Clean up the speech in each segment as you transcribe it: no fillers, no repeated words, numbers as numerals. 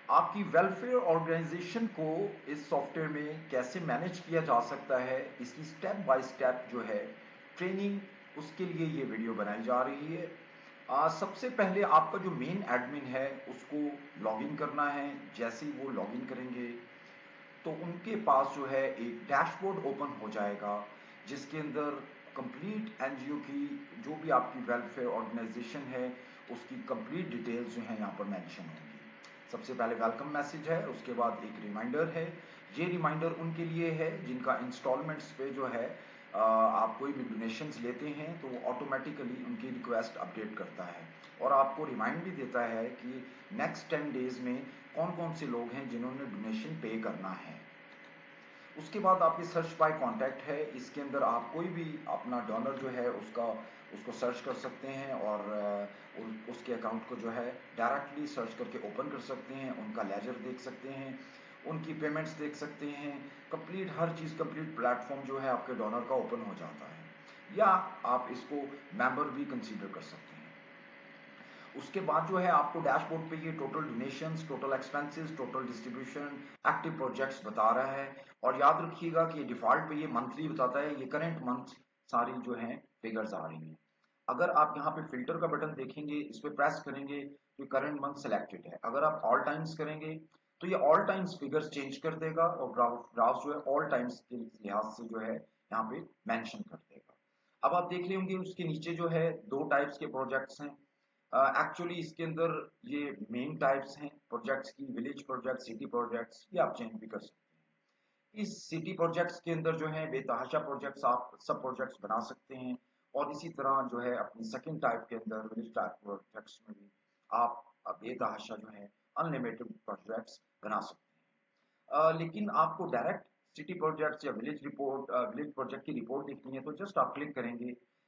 आपकी welfare organisation को इस सॉफ्टवेयर में कैसे मैनेज किया जा सकता है, इसकी स्टेप बाय स्टेप जो है ट्रेनिंग, उसके लिए ये वीडियो बनाई जा रही है। सबसे पहले आपका जो मेन एडमिन है उसको लॉगिन करना है। जैसे ही वो लॉगिन करेंगे तो उनके पास जो है एक डैशबोर्ड ओपन हो जाएगा, जिसके अंदर कंप्लीट एनजीओ की जो भी आपकी वेलफेयर ऑर्गेनाइजेशन है उसकी कंप्लीट डिटेल्स जो है यहाँ पर मेंशन होंगी। सबसे पहले वेलकम मैसेज है, उसके बाद एक रिमाइंडर है। ये रिमाइंडर उनके लिए है जिनका इंस्टॉलमेंट्स पे जो है आप कोई भी डोनेशंस लेते हैं तो वो ऑटोमेटिकली उनकी रिक्वेस्ट अपडेट करता है और आपको रिमाइंड भी देता है कि नेक्स्ट 10 डेज में कौन कौन से लोग हैं जिन्होंने डोनेशन पे करना है। उसके बाद आपकी सर्च बाय कांटेक्ट है, इसके अंदर आप कोई भी अपना डोनर जो है उसको सर्च कर सकते हैं और उसके अकाउंट को जो है डायरेक्टली सर्च करके ओपन कर सकते हैं, उनका लेजर देख सकते हैं, उनकी पेमेंट्स देख सकते हैं। कंप्लीट हर चीज़, कंप्लीट प्लेटफॉर्म जो है आपके डोनर का ओपन हो जाता है, या आप इसको मेंबर भी कंसीडर कर सकते हैं। उसके बाद जो है आपको डैशबोर्ड पे ये total donations, total expenses, total distribution, active projects बता रहा है। और याद रखिएगा कि डिफॉल्ट पे ये मंथली बताता है, ये करंट मंथ सारी जो है फिगर्स आ रही हैं। अगर आप यहाँ पे फिल्टर का बटन देखेंगे, इस पे प्रेस करेंगे तो करंट मंथ सिलेक्टेड है। अगर आप ऑल टाइम्स करेंगे तो ये ऑल टाइम्स फिगर्स चेंज कर देगा और ग्राफ जो है ऑल टाइम्स के लिहाज से जो है यहाँ पे मेंशन कर देगा। अब आप देख रहे होंगे उसके नीचे जो है दो टाइप्स के प्रोजेक्ट्स हैं। एक्चुअली इसके अंदर ये मेन टाइप्स हैं प्रोजेक्ट्स की, विलेज प्रोजेक्ट, सिटी प्रोजेक्ट्स, ये आप चेंज भी कर सकते हैं। इस सिटी प्रोजेक्ट्स के अंदर जो है बेतहाशा प्रोजेक्ट्स आप सब प्रोजेक्ट्स बना सकते हैं और इसी तरह जो है अपनी सेकंड टाइप के अंदर विलेज टाइप प्रोजेक्ट्स में भी आप बेतहाशा जो है अनलिमिटेड प्रोजेक्ट्स बना सकते हैं। लेकिन आपको डायरेक्ट सिटी प्रोजेक्ट्स या विलेज प्रोजेक्ट की रिपोर्ट देखनी है तो जस्ट आप क्लिक करेंगे,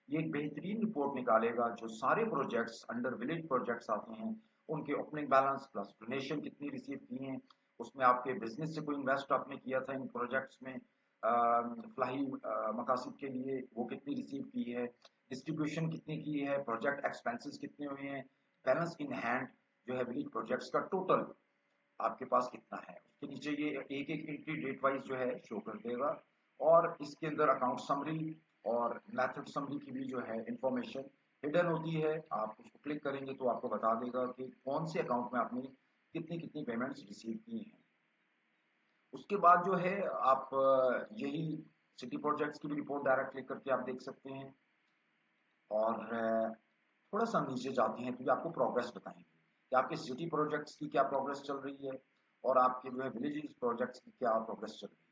ये एक बेहतरीन रिपोर्ट निकालेगा जो सारे प्रोजेक्ट्स अंडर विलेज प्रोजेक्ट्स आते हैं, उनके ओपनिंग बैलेंस प्लस डोनेशन कितनी रिसीव की हैं, उसमें आपके बिजनेस से कोई इन्वेस्ट आपने किया था इन प्रोजेक्ट्स में फलाही मकासद के लिए, वो कितनी रिसीव की है, डिस्ट्रीब्यूशन कितनी की है, प्रोजेक्ट एक्सपेंसेस कितने हुए हैं, बैलेंस इन हैंड जो है विलेज प्रोजेक्ट्स का टोटल आपके पास कितना है। उसके नीचे ये एक एक एंट्री डेट वाइज जो है शो कर देगा और इसके अंदर अकाउंट समरी और मेथड समरी की भी जो है इंफॉर्मेशन हिडन होती है। आप उसको क्लिक करेंगे तो आपको बता देगा कि कौन से अकाउंट में आपने कितनी कितनी पेमेंट्स रिसीव की हैं। उसके बाद जो है आप यही सिटी प्रोजेक्ट्स की भी रिपोर्ट डायरेक्ट क्लिक करके आप देख सकते हैं और थोड़ा सा नीचे जाते हैं तो ये आपको प्रोग्रेस बताएंगे कि आपके सिटी प्रोजेक्ट्स की क्या प्रोग्रेस चल रही है और आपके जो है विलेज प्रोजेक्ट्स की क्या प्रोग्रेस चल रही है।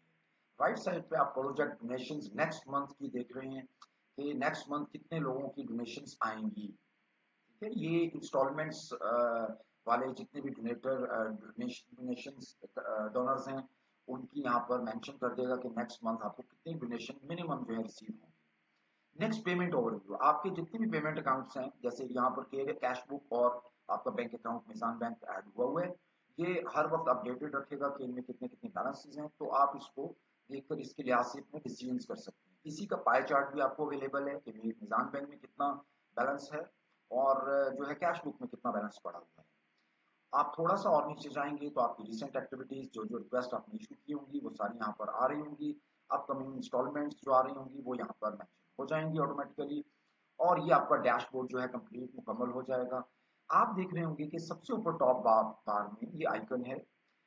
राइट साइड पे आप प्रोजेक्ट डोनेशंस नेक्स्ट मंथ की देख रहे हैं कि नेक्स्ट मंथ कितने लोगों की डोनेशंस आएंगी। ठीक है, ये इंस्टॉलमेंट्स वाले जितने भी डोनेशंस डोनर्स हैं उनकी यहाँ पर मेंशन कर देगा कि नेक्स्ट मंथ आपको कितनी डोनेशन मिनिमम जो है रिसीव होंगी। नेक्स्ट पेमेंट ओवरव्यू, आपके जितने भी पेमेंट अकाउंट्स हैं जैसे यहाँ पर किए गए कैश बुक और आपका बैंक अकाउंट निजाम बैंक ऐड हुआ है, ये हर वक्त अपडेटेड रखेगा कि इनमें कितने कितने बैलेंसेस हैं, तो आप इसको देखकर इसके लिहाज से अपने डिसीजन कर सकते हैं। इसी का पाई चार्ट भी आपको अवेलेबल है कि निजाम बैंक में कितना बैलेंस है और जो है कैश बुक में कितना बैलेंस पड़ा हुआ है। आप थोड़ा सा और नीचे जाएंगे तो आपकी रिसेंट एक्टिविटीज जो जो रिक्वेस्ट आपने इशू की होंगी वो सारी यहाँ पर आ रही होंगी। अपकमिंग इंस्टॉलमेंट्स जो आ रही होंगी वो यहाँ पर मेंशन हो जाएंगी ऑटोमेटिकली और ये आपका डैशबोर्ड जो है कंप्लीट मुकम्मल हो जाएगा। आप देख रहे होंगे कि सबसे ऊपर टॉप बार में ये आइकन है।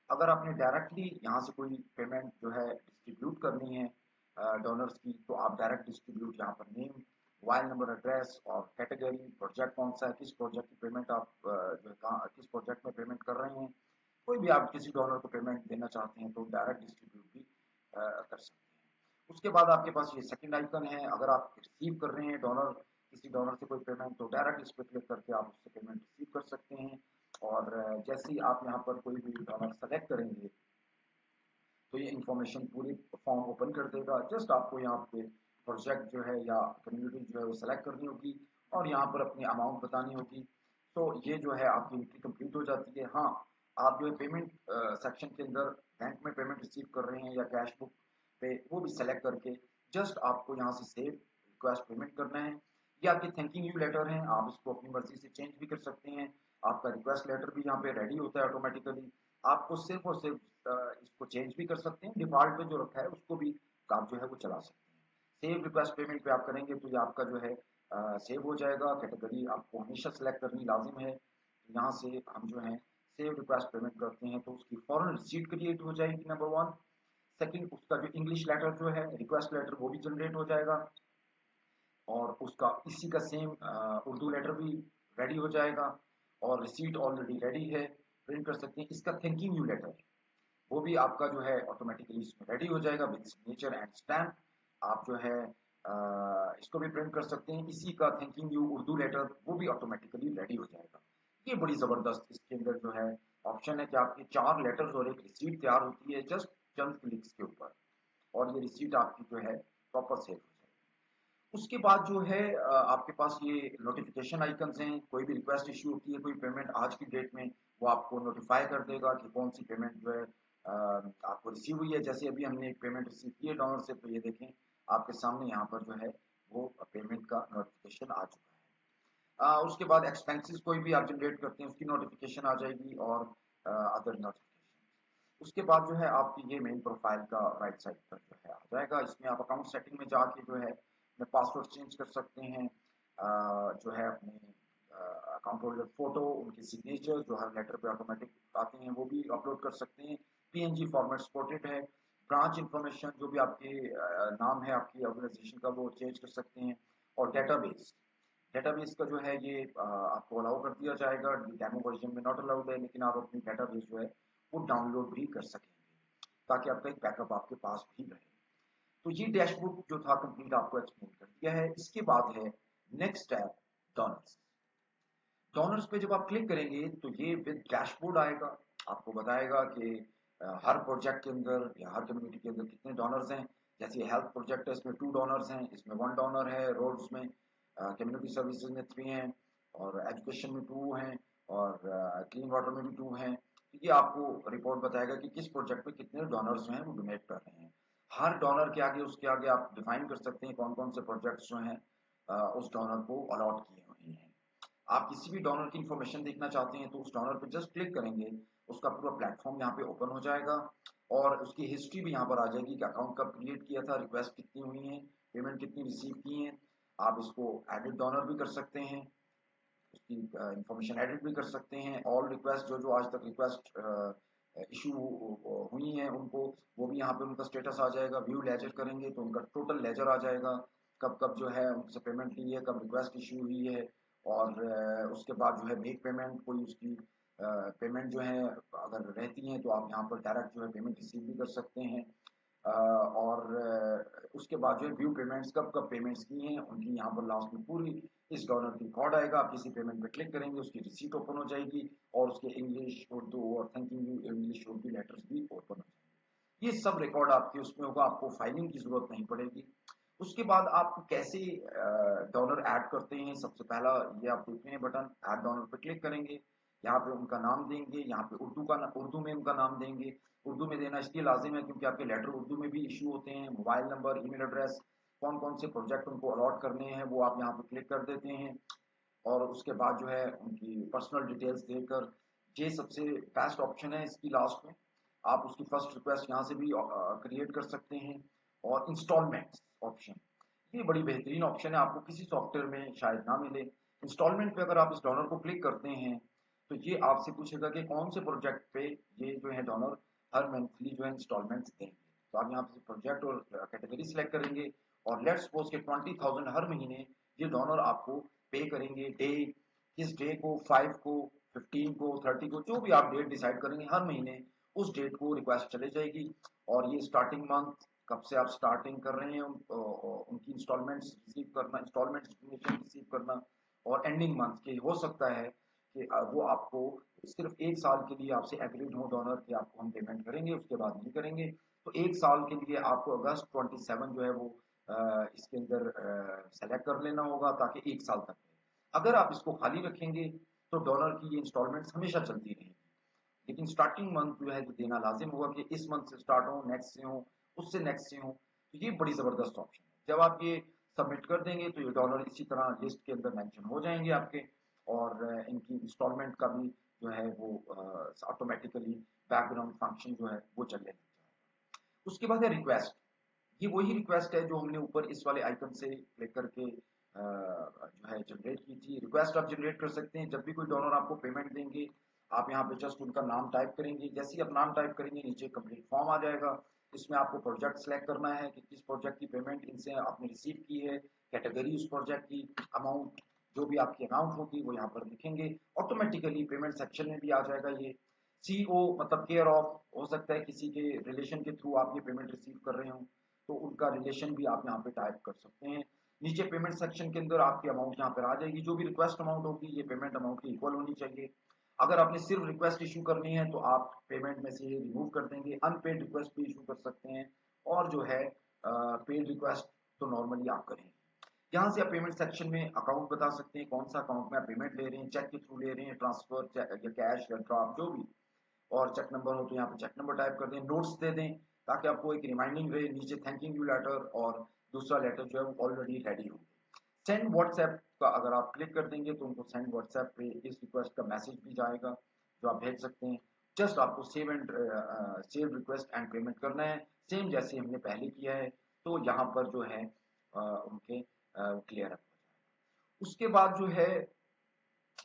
अगर आपने डायरेक्टली यहाँ से कोई पेमेंट जो है डिस्ट्रीब्यूट करनी है डोनर्स की तो आप डायरेक्ट डिस्ट्रीब्यूट यहाँ पर नेम, मोबाइल नंबर, एड्रेस और कैटेगरी, प्रोजेक्ट कौन सा है, किस प्रोजेक्ट की पेमेंट आप जो है किस प्रोजेक्ट में पेमेंट कर रहे हैं, कोई भी आप किसी डोनर को पेमेंट देना चाहते हैं तो डायरेक्ट डिस्ट्रीब्यूट भी कर सकते हैं। उसके बाद आपके पास ये सेकंड आइकन है, अगर आप रिसीव कर रहे हैं डोनर किसी डोनर से कोई पेमेंट तो डायरेक्ट इस पर क्लिक करके आप उससे पेमेंट रिसीव कर सकते हैं। और जैसे ही आप यहाँ पर कोई भी डोनर सेलेक्ट करेंगे तो ये इन्फॉर्मेशन पूरी फॉर्म ओपन कर देगा। जस्ट आपको यहाँ पे प्रोजेक्ट जो है या कम्युनिटी जो है वो सेलेक्ट करनी होगी और यहाँ पर अपनी अमाउंट बतानी होगी। तो ये जो है आपकी एंट्री कंप्लीट हो जाती है। हाँ, आप जो है पेमेंट सेक्शन के अंदर बैंक में पेमेंट रिसीव कर रहे हैं या कैश बुक पे, वो भी सेलेक्ट करके जस्ट आपको यहाँ से सेव रिक्वेस्ट पेमेंट करना है। ये आपके थैंकिंग यू लेटर हैं, आप इसको अपनी मर्जी से चेंज भी कर सकते हैं। आपका रिक्वेस्ट लेटर भी यहाँ पे रेडी होता है ऑटोमेटिकली। आपको सिर्फ और सिर्फ इसको चेंज भी कर सकते हैं, डिफॉल्ट में जो रखा है उसको भी आप जो है वो चला सकते हैं। सेव रिक्वेस्ट पेमेंट पे आप करेंगे तो ये आपका जो है सेव हो जाएगा। कैटेगरी आपको हमेशा सेलेक्ट करनी लाजिम है। तो यहाँ से हम जो है सेव रिक्वेस्ट पेमेंट करते हैं तो उसकी फॉरन रिसीट क्रिएट हो जाएगी, नंबर 1। सेकंड, उसका जो इंग्लिश लेटर जो है रिक्वेस्ट लेटर वो भी जनरेट हो जाएगा और उसका इसी का सेम उर्दू लेटर भी रेडी हो जाएगा और रिसीट ऑलरेडी रेडी है, प्रिंट कर सकते हैं। इसका थैंकिंग यू लेटर वो भी आपका जो है ऑटोमेटिकली इसमें रेडी हो जाएगा विद सिग्नेचर एंड स्टैम्प। आप जो है इसको भी प्रिंट कर सकते हैं। इसी का थैंकिंग यू उर्दू लेटर वो भी ऑटोमेटिकली रेडी हो जाएगा। ये बड़ी जबरदस्त इसके अंदर जो है ऑप्शन है कि आपके 4 लेटर्स और एक रिसीट तैयार होती है जस्ट चंद क्लिक्स के ऊपर, और ये रिसीट आपकी जो है प्रॉपर सेव हो जाएगी। उसके बाद जो है आपके पास ये नोटिफिकेशन आइकन्स हैं। कोई भी रिक्वेस्ट इश्यू होती है, कोई पेमेंट आज की डेट में, वो आपको नोटिफाई कर देगा कि कौन सी पेमेंट जो है आपको रिसीव हुई है। जैसे अभी हमने एक पेमेंट रिसीव की है डॉनर से, तो ये देखें आपके सामने यहाँ पर जो है वो पेमेंट का नोटिफिकेशन आ चुका है। उसके बाद एक्सपेंसेस कोई भी आप जनरेट करते हैं उसकी नोटिफिकेशन आ जाएगी और अदर नोटिफिकेशन। उसके बाद जो है आपकी ये मेन प्रोफाइल का राइट साइड पर जो है आ जाएगा। इसमें आप अकाउंट सेटिंग में जाके जो है अपने पासवर्ड चेंज कर सकते हैं। जो है अपने अकाउंट होल्डर फोटो, उनकी सिग्नेचर जो हर लेटर पे ऑटोमेटिक आते हैं वो भी अपलोड कर सकते हैं। पीएनजी फॉर्मेट सपोर्टेड है। ब्रांच इंफॉर्मेशन जो भी आपके नाम है आपकी ऑर्गेनाइजेशन का वो चेंज कर सकते हैं। और डेटाबेस, डेटाबेस का जो है ये आपको अलाउ कर दिया जाएगा। डेमो वर्जन में नॉट अलाउड है, लेकिन आप अपनी डेटाबेस जो है वो डाउनलोड भी कर सकेंगे ताकि आपका एक बैकअप आपके पास भी रहे। तो ये डैशबोर्ड जो था कंप्लीट आपको एक्सप्लेन कर दिया है। इसके बाद है नेक्स्ट स्टेप, डोनर्स। डोनर्स पे जब आप क्लिक करेंगे तो ये विद डैशबोर्ड आएगा, आपको बताएगा कि हर प्रोजेक्ट के अंदर या हर कम्युनिटी के अंदर कितने डोनर्स हैं। जैसे हेल्थ प्रोजेक्ट है, इसमें 2 डोनर्स हैं, इसमें 1 डोनर है। रोड्स में, कम्युनिटी सर्विसेज में 3 हैं, और एजुकेशन में 2 हैं, और क्लीन वाटर में भी 2 हैं। तो ये आपको रिपोर्ट बताएगा कि किस प्रोजेक्ट में कितने डोनर्स जो हैं वो डोनेट कर रहे हैं। हर डोनर के आगे उसके आगे आप डिफाइन कर सकते हैं कौन कौन से प्रोजेक्ट्स जो हैं उस डोनर को अलॉट किए हुए हैं। आप किसी भी डोनर की इंफॉर्मेशन देखना चाहते हैं तो उस डोनर पे जस्ट क्लिक करेंगे, उसका पूरा प्लेटफॉर्म यहाँ पे ओपन हो जाएगा और उसकी हिस्ट्री भी यहाँ पर आ जाएगी कि अकाउंट कब क्रिएट किया था, रिक्वेस्ट कितनी हुई है, पेमेंट कितनी रिसीव की है। आप इसको एडिट डोनर भी कर सकते हैं, उसकी इंफॉर्मेशन एडिट भी कर सकते हैं। ऑल रिक्वेस्ट जो जो आज तक रिक्वेस्ट इशू हुई हैं उनको, वो भी यहाँ पे उनका स्टेटस आ जाएगा। व्यू लेजर करेंगे तो उनका टोटल लेजर आ जाएगा, कब कब जो है उनसे पेमेंट ली है, कब रिक्वेस्ट इशू हुई है। और उसके बाद जो है मेक पेमेंट, कोई उसकी पेमेंट जो है अगर रहती है तो आप यहाँ पर डायरेक्ट जो है पेमेंट रिसीव भी कर सकते हैं। और उसके बाद जो है व्यू पेमेंट्स, कब कब पेमेंट्स की हैं उनकी यहाँ पर लास्ट में पूरी इस डॉलर की रिकॉर्ड आएगा। आप किसी पेमेंट पे क्लिक करेंगे उसकी रिसीट ओपन हो जाएगी और उसके इंग्लिश, उर्दू और thanking you English Urdu letters भी ओपन हो जाएंगे। ये सब रिकॉर्ड आपके उसमें होगा, आपको फाइलिंग की जरूरत नहीं पड़ेगी। उसके बाद आप कैसे डॉलर ऐड करते हैं, सबसे पहला ये आप देख रहे हैं बटन ऐड डॉलर पे क्लिक करेंगे। यहाँ पे उनका नाम देंगे, यहाँ पे उर्दू में उनका नाम देंगे। उर्दू में देना इसलिए लाजिम है क्योंकि आपके लेटर उर्दू में भी इशू होते हैं। मोबाइल नंबर, ईमेल एड्रेस, कौन कौन से प्रोजेक्ट उनको अलॉट करने हैं वो आप यहाँ पे क्लिक कर देते हैं। और उसके बाद जो है उनकी पर्सनल डिटेल्स देकर, ये सबसे बेस्ट ऑप्शन है इसकी लास्ट में। आप उसकी फर्स्ट रिक्वेस्ट यहाँ से भी क्रिएट कर सकते हैं। और इंस्टॉलमेंट ऑप्शन, ये बड़ी बेहतरीन ऑप्शन है, आपको किसी सॉफ्टवेयर में शायद ना मिले। इंस्टॉलमेंट पे अगर आप इस डॉलर को क्लिक करते हैं तो ये आपसे पूछेगा कि कौन से प्रोजेक्ट पे ये जो है डॉलर हर मंथली जो है इंस्टॉलमेंट्स देंगे। तो आप यहाँ पे प्रोजेक्ट और कैटेगरी सिलेक्ट करेंगे और लेट्स सपोज के 20,000 हर महीने ये डॉलर आपको पे करेंगे। डे, किस डे को, 5 को, 15 को, 30 को, जो भी आप डेट डिसाइड करेंगे हर महीने उस डेट को रिक्वेस्ट चले जाएगी। और ये स्टार्टिंग मंथ, कब से आप स्टार्टिंग कर रहे हैं उनकी इंस्टॉलमेंट्स रिसीव करना, इंस्टॉलमेंट रिसीव करना, और एंडिंग मंथ के हो सकता है कि वो आपको सिर्फ 1 साल के लिए आपसे एग्रीड हो डोनर कि आपको हम पेमेंट करेंगे, उसके बाद नहीं करेंगे। तो 1 साल के लिए आपको अगस्त 27 जो है वो इसके अंदर सेलेक्ट कर लेना होगा ताकि 1 साल तक रहे। अगर आप इसको खाली रखेंगे तो डॉलर की ये इंस्टॉलमेंट्स हमेशा चलती रहेंगी, लेकिन स्टार्टिंग मंथ जो है जो देना लाजिम होगा कि इस मंथ से स्टार्ट हो, नेक्स्ट से हो, उससे नेक्स्ट से हो। तो ये बड़ी जबरदस्त ऑप्शन है। जब आप ये सबमिट कर देंगे तो ये डॉलर इसी तरह लिस्ट के अंदर मेंशन हो जाएंगे आपके, और इनकी इंस्टॉलमेंट का भी जो है वो ऑटोमेटिकली बैकग्राउंड फंक्शन जो है वो चलने लग जाएगा। उसके बाद है रिक्वेस्ट। ये वही रिक्वेस्ट है जो हमने ऊपर इस वाले आइकन से क्लिक करके जो है जनरेट की थी। रिक्वेस्ट आप जनरेट कर सकते हैं जब भी कोई डोनर आपको पेमेंट देंगे, आप यहाँ पे जस्ट उनका नाम टाइप करेंगे। जैसे ही आप नाम टाइप करेंगे नीचे कंप्लीट फॉर्म आ जाएगा। इसमें आपको प्रोजेक्ट सेलेक्ट करना है कि किस प्रोजेक्ट की पेमेंट इनसे आपने रिसीव की है, कैटेगरी उस प्रोजेक्ट की, अमाउंट, जो भी आपकी अमाउंट होगी वो यहाँ पर लिखेंगे। ऑटोमेटिकली पेमेंट सेक्शन में भी आ जाएगा ये। सीओ मतलब केयर ऑफ, हो सकता है किसी के रिलेशन के थ्रू आप ये पेमेंट रिसीव कर रहे हो तो उनका रिलेशन भी आप यहाँ पे टाइप कर सकते हैं। नीचे पेमेंट सेक्शन के अंदर आपकी अमाउंट यहाँ पर आ जाएगी। जो भी रिक्वेस्ट अमाउंट होगी ये पेमेंट अमाउंट की इक्वल होनी चाहिए। अगर आपने सिर्फ रिक्वेस्ट इशू करनी है तो आप पेमेंट में से रिमूव कर देंगे। अनपेड रिक्वेस्ट भी इशू कर सकते हैं और जो है पेड रिक्वेस्ट तो नॉर्मली आप करेंगे। यहाँ से आप पेमेंट सेक्शन में अकाउंट बता सकते हैं, कौन सा अकाउंट में आप पेमेंट ले रहे हैं, चेक के थ्रू ले रहे हैं, ट्रांसफर या कैश या ड्रॉप जो भी, और चेक नंबर हो तो यहाँ पे चेक नंबर टाइप कर दें। नोट्स दे दें ताकि आपको एक रिमाइंडिंग रहे। नीचे थैंकिंग यू लेटर और दूसरा लेटर जो है वो ऑलरेडी रेडी हो। सेंड व्हाट्सएप का अगर आप क्लिक कर देंगे तो उनको सेंड व्हाट्सएप पे इस रिक्वेस्ट का मैसेज भी जाएगा जो आप भेज सकते हैं। जस्ट आपको सेव रिक्वेस्ट एंड पेमेंट करना है, सेम जैसे हमने पहले किया है। तो यहाँ पर जो है उनके क्लियर अप हो जाएगा। उसके बाद जो है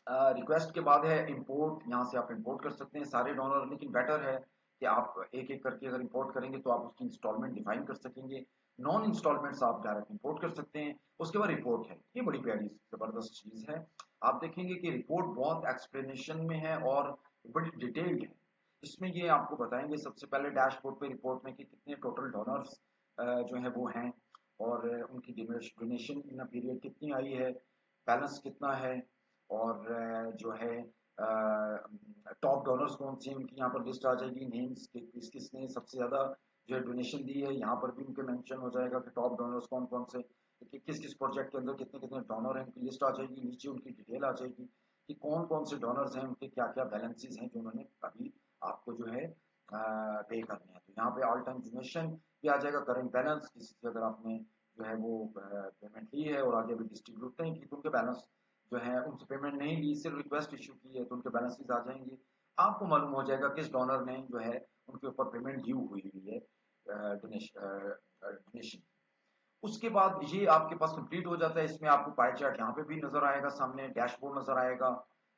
रिक्वेस्ट के बाद है इंपोर्ट। यहाँ से आप इंपोर्ट कर सकते हैं सारे डोनर, लेकिन बेटर है कि आप एक एक करके अगर इंपोर्ट करेंगे तो आप उसकी इंस्टॉलमेंट डिफाइन कर सकेंगे। नॉन इंस्टॉलमेंट्स आप डायरेक्ट इंपोर्ट कर सकते हैं। उसके बाद रिपोर्ट है, ये बड़ी प्यारी जबरदस्त चीज है। आप देखेंगे कि रिपोर्ट बहुत एक्सप्लेनेशन में है और बड़ी डिटेल्ड है। इसमें ये आपको बताएंगे सबसे पहले डैशबोर्ड पे रिपोर्ट में कि कितने टोटल डोनर्स जो है वो हैं और उनकी डोनेशन इन पीरियड कितनी आई है, बैलेंस कितना है, और जो है टॉप डोनर्स कौन से हैं उनकी यहाँ पर लिस्ट आ जाएगी। नेम्स किस किसने सबसे ज्यादा जो है डोनेशन दी है, यहाँ पर भी उनके मेंशन हो जाएगा कि टॉप डोनर्स कौन कौन से, कि किस किस प्रोजेक्ट के अंदर कितने कितने डोनर हैं उनकी लिस्ट आ जाएगी। नीचे उनकी डिटेल आ जाएगी कि कौन कौन से डोनर्स हैं, उनके क्या क्या बैलेंसेज हैं जो उन्होंने अभी आपको जो है पे करने हैं। तो यहाँ पे ऑल टाइम डोनेशन भी आ जाएगा, करंट बैलेंस किसी से अगर आपने जो है वो पेमेंट ली है और आगे अभी डिस्ट्रीब्यूट नहीं की तो उनके बैलेंस जो है उनसे पेमेंट नहीं ली, सिर्फ रिक्वेस्ट इशू की है तो उनके बैलेंसेस आ जाएंगे। आपको मालूम हो जाएगा किस डोनर ने जो है उनके ऊपर पेमेंट ड्यू हुई है डोनेशन। उसके बाद ये आपके पास कंप्लीट हो जाता है। इसमें आपको पाई चार्ट यहाँ पे भी नजर आएगा, सामने डैशबोर्ड नजर आएगा।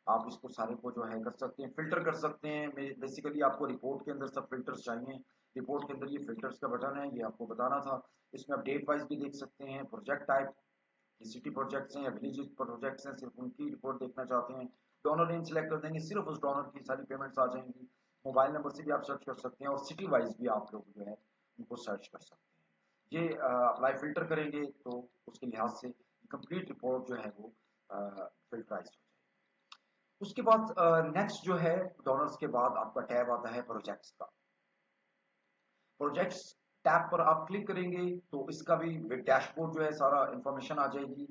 आप इसको सारे को जो है कर सकते हैं, फिल्टर कर सकते हैं। बेसिकली आपको रिपोर्ट के अंदर सब फिल्टर्स चाहिए। रिपोर्ट के अंदर ये फिल्टर्स का बटन है, ये आपको बताना था। इसमें आप डेट वाइज भी देख सकते हैं, प्रोजेक्ट टाइप, सिटी प्रोजेक्ट्स हैं या विलेज प्रोजेक्ट्स हैं, सिर्फ उनकी रिपोर्ट देखना चाहते हैं, डोनर नेम सेलेक्ट कर देंगे, सिर्फ उस डोनर की सारी पेमेंट्स आ जाएंगी। मोबाइल नंबर से भी आप सर्च कर सकते हैं और सिटी वाइज भी आप लोग जो है उनको सर्च कर सकते हैं। ये अप्लाई फिल्टर करेंगे तो उसके लिहाज से कंप्लीट रिपोर्ट जो है वो फिल्टराइज हो जाएगी। उसके बाद नेक्स्ट जो है डोनर्स के बाद आपका टैब आता है प्रोजेक्ट्स का। प्रोजेक्ट्स टैब पर आप क्लिक करेंगे तो इसका भी डैशबोर्ड जो है सारा इंफॉर्मेशन आ जाएगी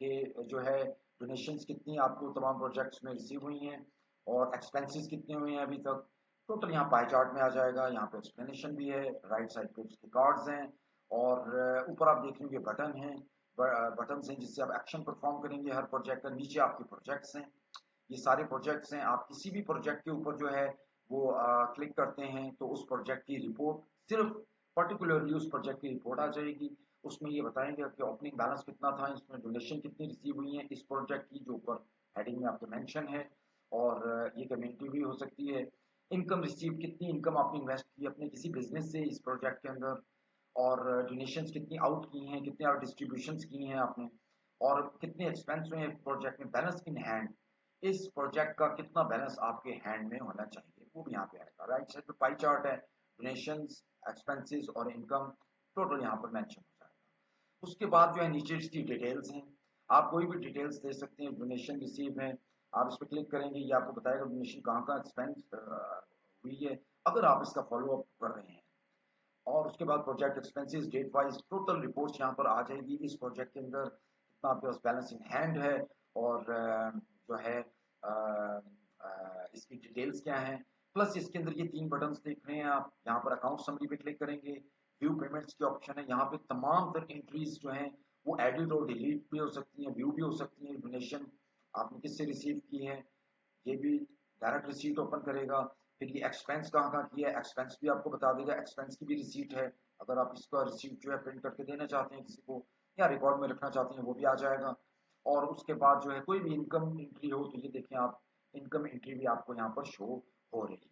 कि जो है डोनेशंस कितनी आपको तमाम प्रोजेक्ट्स में रिसीव हुई हैं और एक्सपेंसेस कितने हुए हैं अभी तक। टोटल यहाँ पाई चार्ट में आ जाएगा। यहाँ पे एक्सप्लेनेशन भी है, राइट साइड पे उसके कार्ड्स हैं और ऊपर आप देखेंगे बटन हैं, बटन हैं जिससे आप एक्शन परफॉर्म करेंगे हर प्रोजेक्ट का। नीचे आपके प्रोजेक्ट्स हैं, ये सारे प्रोजेक्ट्स हैं। आप किसी भी प्रोजेक्ट के ऊपर जो है वो क्लिक करते हैं तो उस प्रोजेक्ट की रिपोर्ट, सिर्फ पर्टिकुलरली उस प्रोजेक्ट की रिपोर्ट आ जाएगी। उसमें ये बताएंगे कि ओपनिंग बैलेंस कितना था, इसमें डोनेशन कितनी रिसीव हुई है इस प्रोजेक्ट की जो ऊपर हेडिंग में आपके मेंशन है, और ये कम्युनिटी भी हो सकती है। इनकम रिसीव, कितनी इनकम आपने इन्वेस्ट की अपने किसी बिजनेस से इस प्रोजेक्ट के अंदर, और डोनेशंस कितनी आउट की हैं, कितने आउट डिस्ट्रीब्यूशंस की हैं आपने, और कितने एक्सपेंस हुए हैं प्रोजेक्ट में, बैलेंस इन हैंड, इस प्रोजेक्ट का कितना बैलेंस आपके हैंड में होना चाहिए वो भी यहाँ पे आएगा। राइट साइड पे पाई चार्ट है, डोनेशंस, एक्सपेंसेस और इनकम टोटल यहाँ पर मेंशन हो जाएगा। उसके बाद जो है नीचे इसकी डिटेल्स हैं, आप कोई भी डिटेल्स दे सकते हैं। डोनेशन रिसीव है, आप इस पर क्लिक करेंगे, ये आपको बताएगा डोनेशन कहाँ कहाँ एक्सपेंस हुई है अगर आप इसका फॉलो अप कर रहे हैं। और उसके बाद project expenses date wise total reports यहाँ पर आ जाएगी। इस प्रोजेक्ट के अंदर कितना आपके पास बैलेंस इन हैंड है और जो है इसकी डिटेल्स क्या हैं। प्लस इसके अंदर ये 3 बटन्स देख रहे हैं आप, यहाँ पर अकाउंट समरी पे क्लिक करेंगे, व्यू पेमेंट्स की ऑप्शन है, यहाँ पे तमाम तरह एंट्रीज जो हैं वो एडिट और डिलीट भी हो सकती हैं, व्यू भी हो सकती हैं। डोनेशन आपने किससे रिसीव की है ये भी डायरेक्ट रिसीट ओपन करेगा। फिर ये एक्सपेंस कहाँ कहाँ किया है, एक्सपेंस भी आपको बता देगा, एक्सपेंस की भी रिसीट है। अगर आप इसका रिसीट जो है प्रिंट करके देना चाहते हैं किसी को या रिकॉर्ड में रखना चाहते हैं वो भी आ जाएगा। और उसके बाद जो है कोई भी इनकम एंट्री हो तो ये देखें आप, इनकम एंट्री भी आपको यहाँ पर शो हो रही है।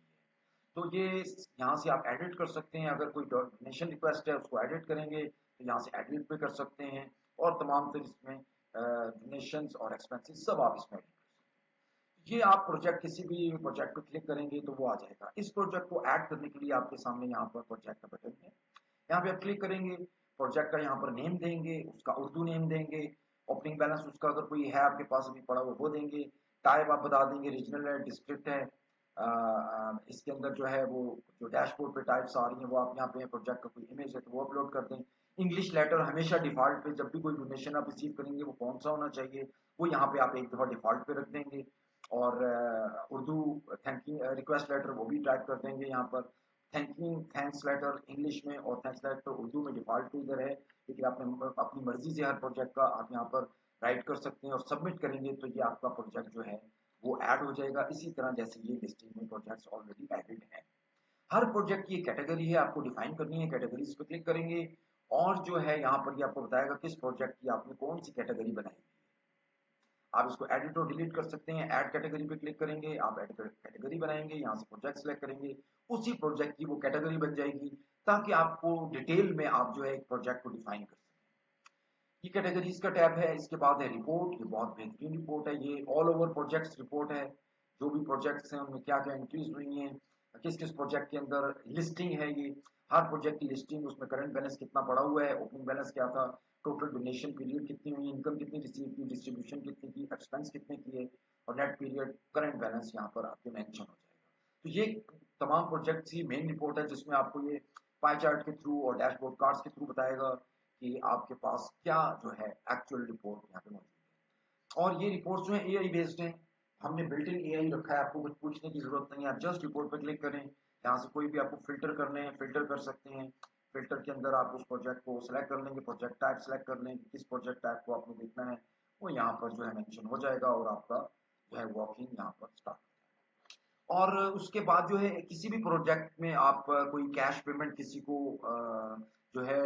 तो ये यहाँ से आप एडिट कर सकते हैं। अगर कोई डोनेशन रिक्वेस्ट है उसको एडिट करेंगे तो यहाँ से एडिट भी कर सकते हैं। और तमाम फिर इसमें डोनेशन और एक्सपेंसेस सब आप इसमें एडिट कर सकते हैं। ये आप प्रोजेक्ट किसी भी प्रोजेक्ट पे क्लिक करेंगे तो वो आ जाएगा। इस प्रोजेक्ट को ऐड करने के लिए आपके सामने यहाँ पर प्रोजेक्ट का बटन है, यहाँ पे आप क्लिक करेंगे, प्रोजेक्ट का यहाँ पर नेम देंगे, उसका उर्दू नेम देंगे, ओपनिंग बैलेंस उसका अगर कोई है आपके पास अभी पड़ा वो देंगे, टाइप आप बता देंगे, रीजनल है, डिस्ट्रिक्ट है। इसके अंदर जो है वो जो डैशबोर्ड पे टाइप्स आ रही हैं वो आप यहाँ पे प्रोजेक्ट का कोई इमेज है तो वो अपलोड कर दें। इंग्लिश लेटर हमेशा डिफॉल्ट पे, जब भी कोई डोनेशन आप रिसीव करेंगे वो कौन सा होना चाहिए वो यहाँ पे आप एक दफा डिफॉल्ट पे रख देंगे। और उर्दू थैंकिंग रिक्वेस्ट लेटर वो भी टाइप कर देंगे यहाँ पर। थैंकिंग थैंक्स लेटर इंग्लिश में और थैंक्स लेटर उर्दू में डिफॉल्ट पे इधर है, लेकिन आपने अपनी मर्जी से हर प्रोजेक्ट का आप यहाँ पर राइट कर सकते हैं और सबमिट करेंगे तो ये आपका प्रोजेक्ट जो है वो ऐड हो जाएगा। इसी तरह जैसे ये लिस्टिंग में प्रोजेक्ट्स ऑलरेडी एडेड हैं। हर प्रोजेक्ट की एक कैटेगरी है, आपको डिफाइन करनी है, कैटेगरीज पे क्लिक करेंगे और जो है यहाँ पर ये आपको बताएगा किस प्रोजेक्ट की आपने कौन सी कैटेगरी बनाई है। आप इसको एडिट और डिलीट कर सकते हैं। ऐड कैटेगरी पे क्लिक करेंगे, आप ऐड कैटेगरी बनाएंगे, यहाँ से प्रोजेक्ट सेलेक्ट करेंगे, उसी प्रोजेक्ट की वो कैटेगरी बन जाएगी ताकि आपको डिटेल में आप जो है एक प्रोजेक्ट को डिफाइन कर सकें। ये कैटेगरीज का टैब है। इसके बाद है रिपोर्ट, ये बहुत बेहतरीन रिपोर्ट है, ये ऑल ओवर प्रोजेक्ट्स रिपोर्ट है। जो भी प्रोजेक्ट्स हैं उनमें क्या क्या एंट्रीज हुई हैं, किस किस प्रोजेक्ट के अंदर लिस्टिंग है, ये हर प्रोजेक्ट की लिस्टिंग, उसमें करंट बैलेंस कितना पड़ा हुआ है, ओपनिंग बैलेंस क्या था, टोटल डोनेशन पीरियड कितनी हुई, इनकम कितनी रिसीव की, डिस्ट्रीब्यूशन कितनी की, एक्सपेंस कितने किए और नेट पीरियड करंट बैलेंस यहाँ पर आपके मेंशन हो जाएगा। तो ये तमाम प्रोजेक्ट्स की मेन रिपोर्ट है जिसमें आपको ये पाई चार्ट के थ्रू और डैशबोर्ड कार्ड्स के थ्रू बताएगा कि आपके पास क्या जो है एक्चुअल रिपोर्ट यहाँ पे मौजूद है। और ये रिपोर्ट्स जो है एआई बेस्ड हैं, हमने बिल्ट इन एआई रखा है, आपको कुछ पूछने की जरूरत नहीं है, आप जस्ट रिपोर्ट पर क्लिक करें, यहाँ से कोई भी आपको फिल्टर करने हैं फिल्टर कर सकते हैं। फिल्टर के अंदर आप उस प्रोजेक्ट को सिलेक्ट कर लेंगे, प्रोजेक्ट टाइप सेलेक्ट कर लेंगे, किस प्रोजेक्ट टाइप को आपको देखना है वो यहाँ पर जो है मेंशन हो जाएगा और आपका जो है वॉकिंग यहाँ पर स्टार्ट। और उसके बाद जो है किसी भी प्रोजेक्ट में आप कोई कैश पेमेंट किसी को जो है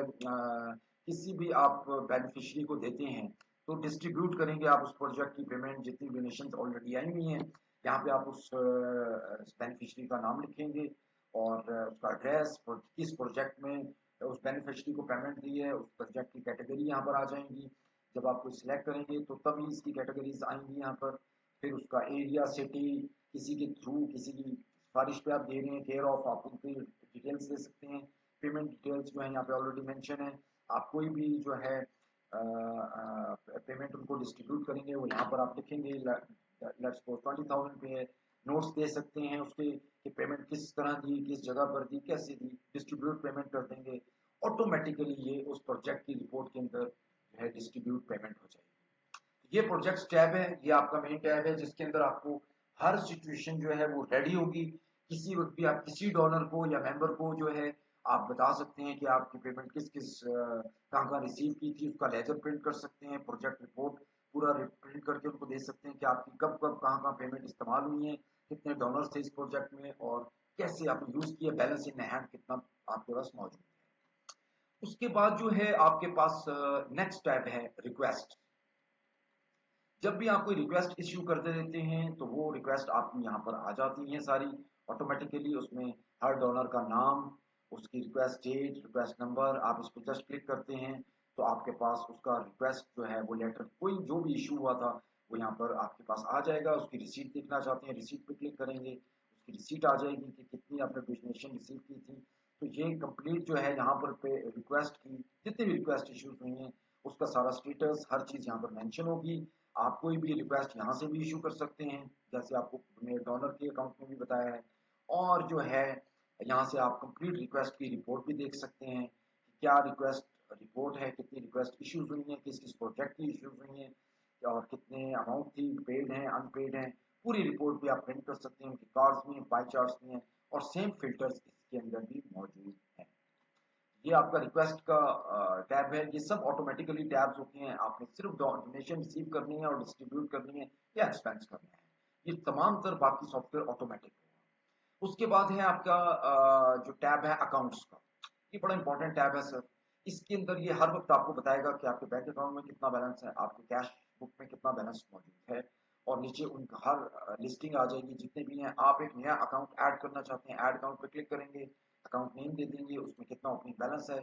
किसी भी आप बेनिफिशियरी को देते हैं तो डिस्ट्रीब्यूट करेंगे आप उस प्रोजेक्ट की पेमेंट, जितनी डोनेशन ऑलरेडी आई हुई हैं यहाँ पे आप उस बेनिफिशियरी का नाम लिखेंगे और उसका एड्रेस, किस प्रोजेक्ट में उस बेनिफिशियरी को पेमेंट दी है, उस प्रोजेक्ट की कैटेगरी यहाँ पर आ जाएंगी। जब आप कोई सिलेक्ट करेंगे तो तभी इसकी कैटेगरीज आएंगी यहाँ पर। फिर उसका एरिया, सिटी, किसी के थ्रू किसी की सिफारिश पे आप दे रहे हैं, केयर ऑफ, आप उनकी डिटेल्स दे सकते हैं। पेमेंट डिटेल्स जो है यहाँ पे ऑलरेडी मेंशन है। आप कोई भी जो है पेमेंट उनको डिस्ट्रीब्यूट करेंगे वो यहाँ पर आप लिखेंगे, लेट्स सपोज 20,000 पे है, नोट्स दे सकते हैं उसके कि पेमेंट किस तरह दी, किस जगह पर दी, कैसे दी, डिस्ट्रीब्यूट पेमेंट कर देंगे। ऑटोमेटिकली ये उस प्रोजेक्ट की रिपोर्ट के अंदर जो है डिस्ट्रीब्यूट पेमेंट हो जाएगी। ये प्रोजेक्ट्स टैब है, ये आपका मेन टैब है जिसके अंदर आपको हर सिचुएशन जो है वो रेडी होगी। किसी वक्त भी आप किसी डोनर को या मेंबर को जो है आप बता सकते हैं कि आपकी पेमेंट किस किस कहाँ कहाँ रिसीव की थी, उसका लेजर प्रिंट कर सकते हैं, प्रोजेक्ट रिपोर्ट पूरा प्रिंट करके उनको दे सकते हैं कि आपकी कब कब कहाँ कहाँ पेमेंट इस्तेमाल हुई है, कितने डोनर्स थे इस प्रोजेक्ट में और कैसे आपने यूज किया, बैलेंस इन हैंड कितना आपके पास मौजूद है। उसके बाद जो है आपके पास नेक्स्ट टैब है रिक्वेस्ट। जब भी आप कोई रिक्वेस्ट इश्यू कर देते हैं तो वो रिक्वेस्ट आपकी यहाँ पर आ जाती हैं सारी ऑटोमेटिकली। उसमें हर डोनर का नाम, उसकी रिक्वेस्ट डेट, रिक्वेस्ट नंबर, आप इस पर जस्ट क्लिक करते हैं तो आपके पास उसका रिक्वेस्ट जो है वो लेटर कोई जो भी इशू हुआ था वो यहाँ पर आपके पास आ जाएगा। उसकी रिसीट देखना चाहते हैं, रिसीट पे क्लिक करेंगे, उसकी रिसीट आ जाएगी कि कितनी आपने डोनेशन रिसीव की थी। तो ये कंप्लीट जो है यहाँ पर पे रिक्वेस्ट की जितनी भी रिक्वेस्ट इश्यूज हुई हैं उसका सारा स्टेटस हर चीज यहाँ पर मेंशन होगी। आप कोई भी रिक्वेस्ट यहाँ से भी इशू कर सकते हैं जैसे आपको मेरे डोनर के अकाउंट में भी बताया है। और जो है यहाँ से आप कंप्लीट रिक्वेस्ट की रिपोर्ट भी देख सकते हैं कि क्या रिक्वेस्ट रिपोर्ट है, कितनी रिक्वेस्ट इश्यूज हुई हैं, किस किस प्रोजेक्ट की इश्यूज हुई हैं और कितने अमाउंट थी, पेड हैं, अनपेड हैं, पूरी रिपोर्ट भी आप प्रिंट कर सकते हैं। उनके कार्ड्स में, पाई चार्ट्स में और सेम फिल्टर्स इसके अंदर भी मौजूद हैं। ये आपका रिक्वेस्ट का टैब है। ये सब ऑटोमेटिकली टैब्स होते हैं, आपने सिर्फ डोनेशन रिसीव करनी है और डिस्ट्रीब्यूट करनी है या एक्सपेंस करना है। ये तमाम तर बाकी सॉफ्टवेयर ऑटोमेटिक होगा। उसके बाद है आपका जो टैब है अकाउंट्स का। ये बड़ा इंपॉर्टेंट टैब है सर। इसके अंदर ये हर वक्त आपको बताएगा कि आपके बैंक अकाउंट में कितना बैलेंस है, आपके कैश बुक में कितना बैलेंस मौजूद है, और नीचे उनका हर लिस्टिंग आ जाएगी जितने भी हैं। आप एक नया अकाउंट ऐड करना चाहते हैं, ऐड अकाउंट पे क्लिक करेंगे, अकाउंट नेम दे देंगे, उसमें कितना ओपनिंग बैलेंस है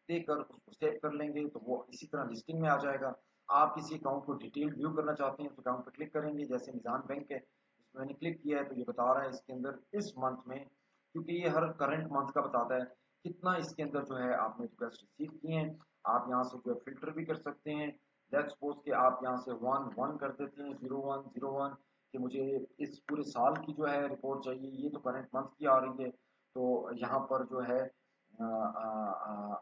देकर उसको सेव कर लेंगे, तो वो इसी तरह लिस्टिंग में आ जाएगा। आप किसी अकाउंट को डिटेल व्यू करना चाहते हैं, उस अकाउंट पर क्लिक करेंगे, जैसे निज़ाम बैंक है, इसमें मैंने क्लिक किया है तो ये बता रहा है इसके अंदर इस मंथ में, क्योंकि ये हर करंट मंथ का बताता है कितना इसके अंदर जो है आपने रिक्वेस्ट रिसीव किए हैं। आप यहाँ से जो है फिल्टर भी कर सकते हैं। लेट्स सपोज कि आप यहाँ से 1 1 कर देते हैं, 01 01 कि मुझे इस पूरे साल की जो है रिपोर्ट चाहिए, ये तो करंट मंथ की आ रही है, तो यहाँ पर जो है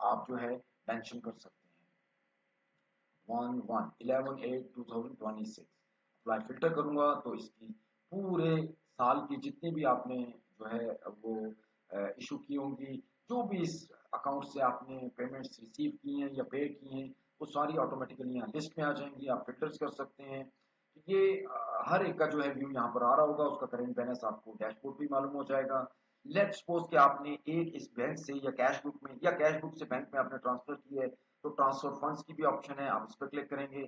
आप जो है मेंशन कर सकते हैं 11/8/2026। अप्लाई फिल्टर करूंगा तो इसकी पूरे साल की जितने भी आपने जो है वो इशू की होंगी, जो भी इस अकाउंट से आपने पेमेंट्स रिसीव की हैं या पे की हैं, वो सारी ऑटोमेटिकली यहाँ लिस्ट में आ जाएंगी। आप फिल्टर्स कर सकते हैं। ये हर एक का जो है व्यू यहाँ पर आ रहा होगा, उसका करेंट बैलेंस आपको डैशबोर्ड भी मालूम हो जाएगा। लेट्स सपोज कि आपने एक इस बैंक से या कैश बुक में या कैश बुक से बैंक में आपने ट्रांसफर की है, तो ट्रांसफर फंड्स की भी ऑप्शन है, आप इस पर क्लिक करेंगे।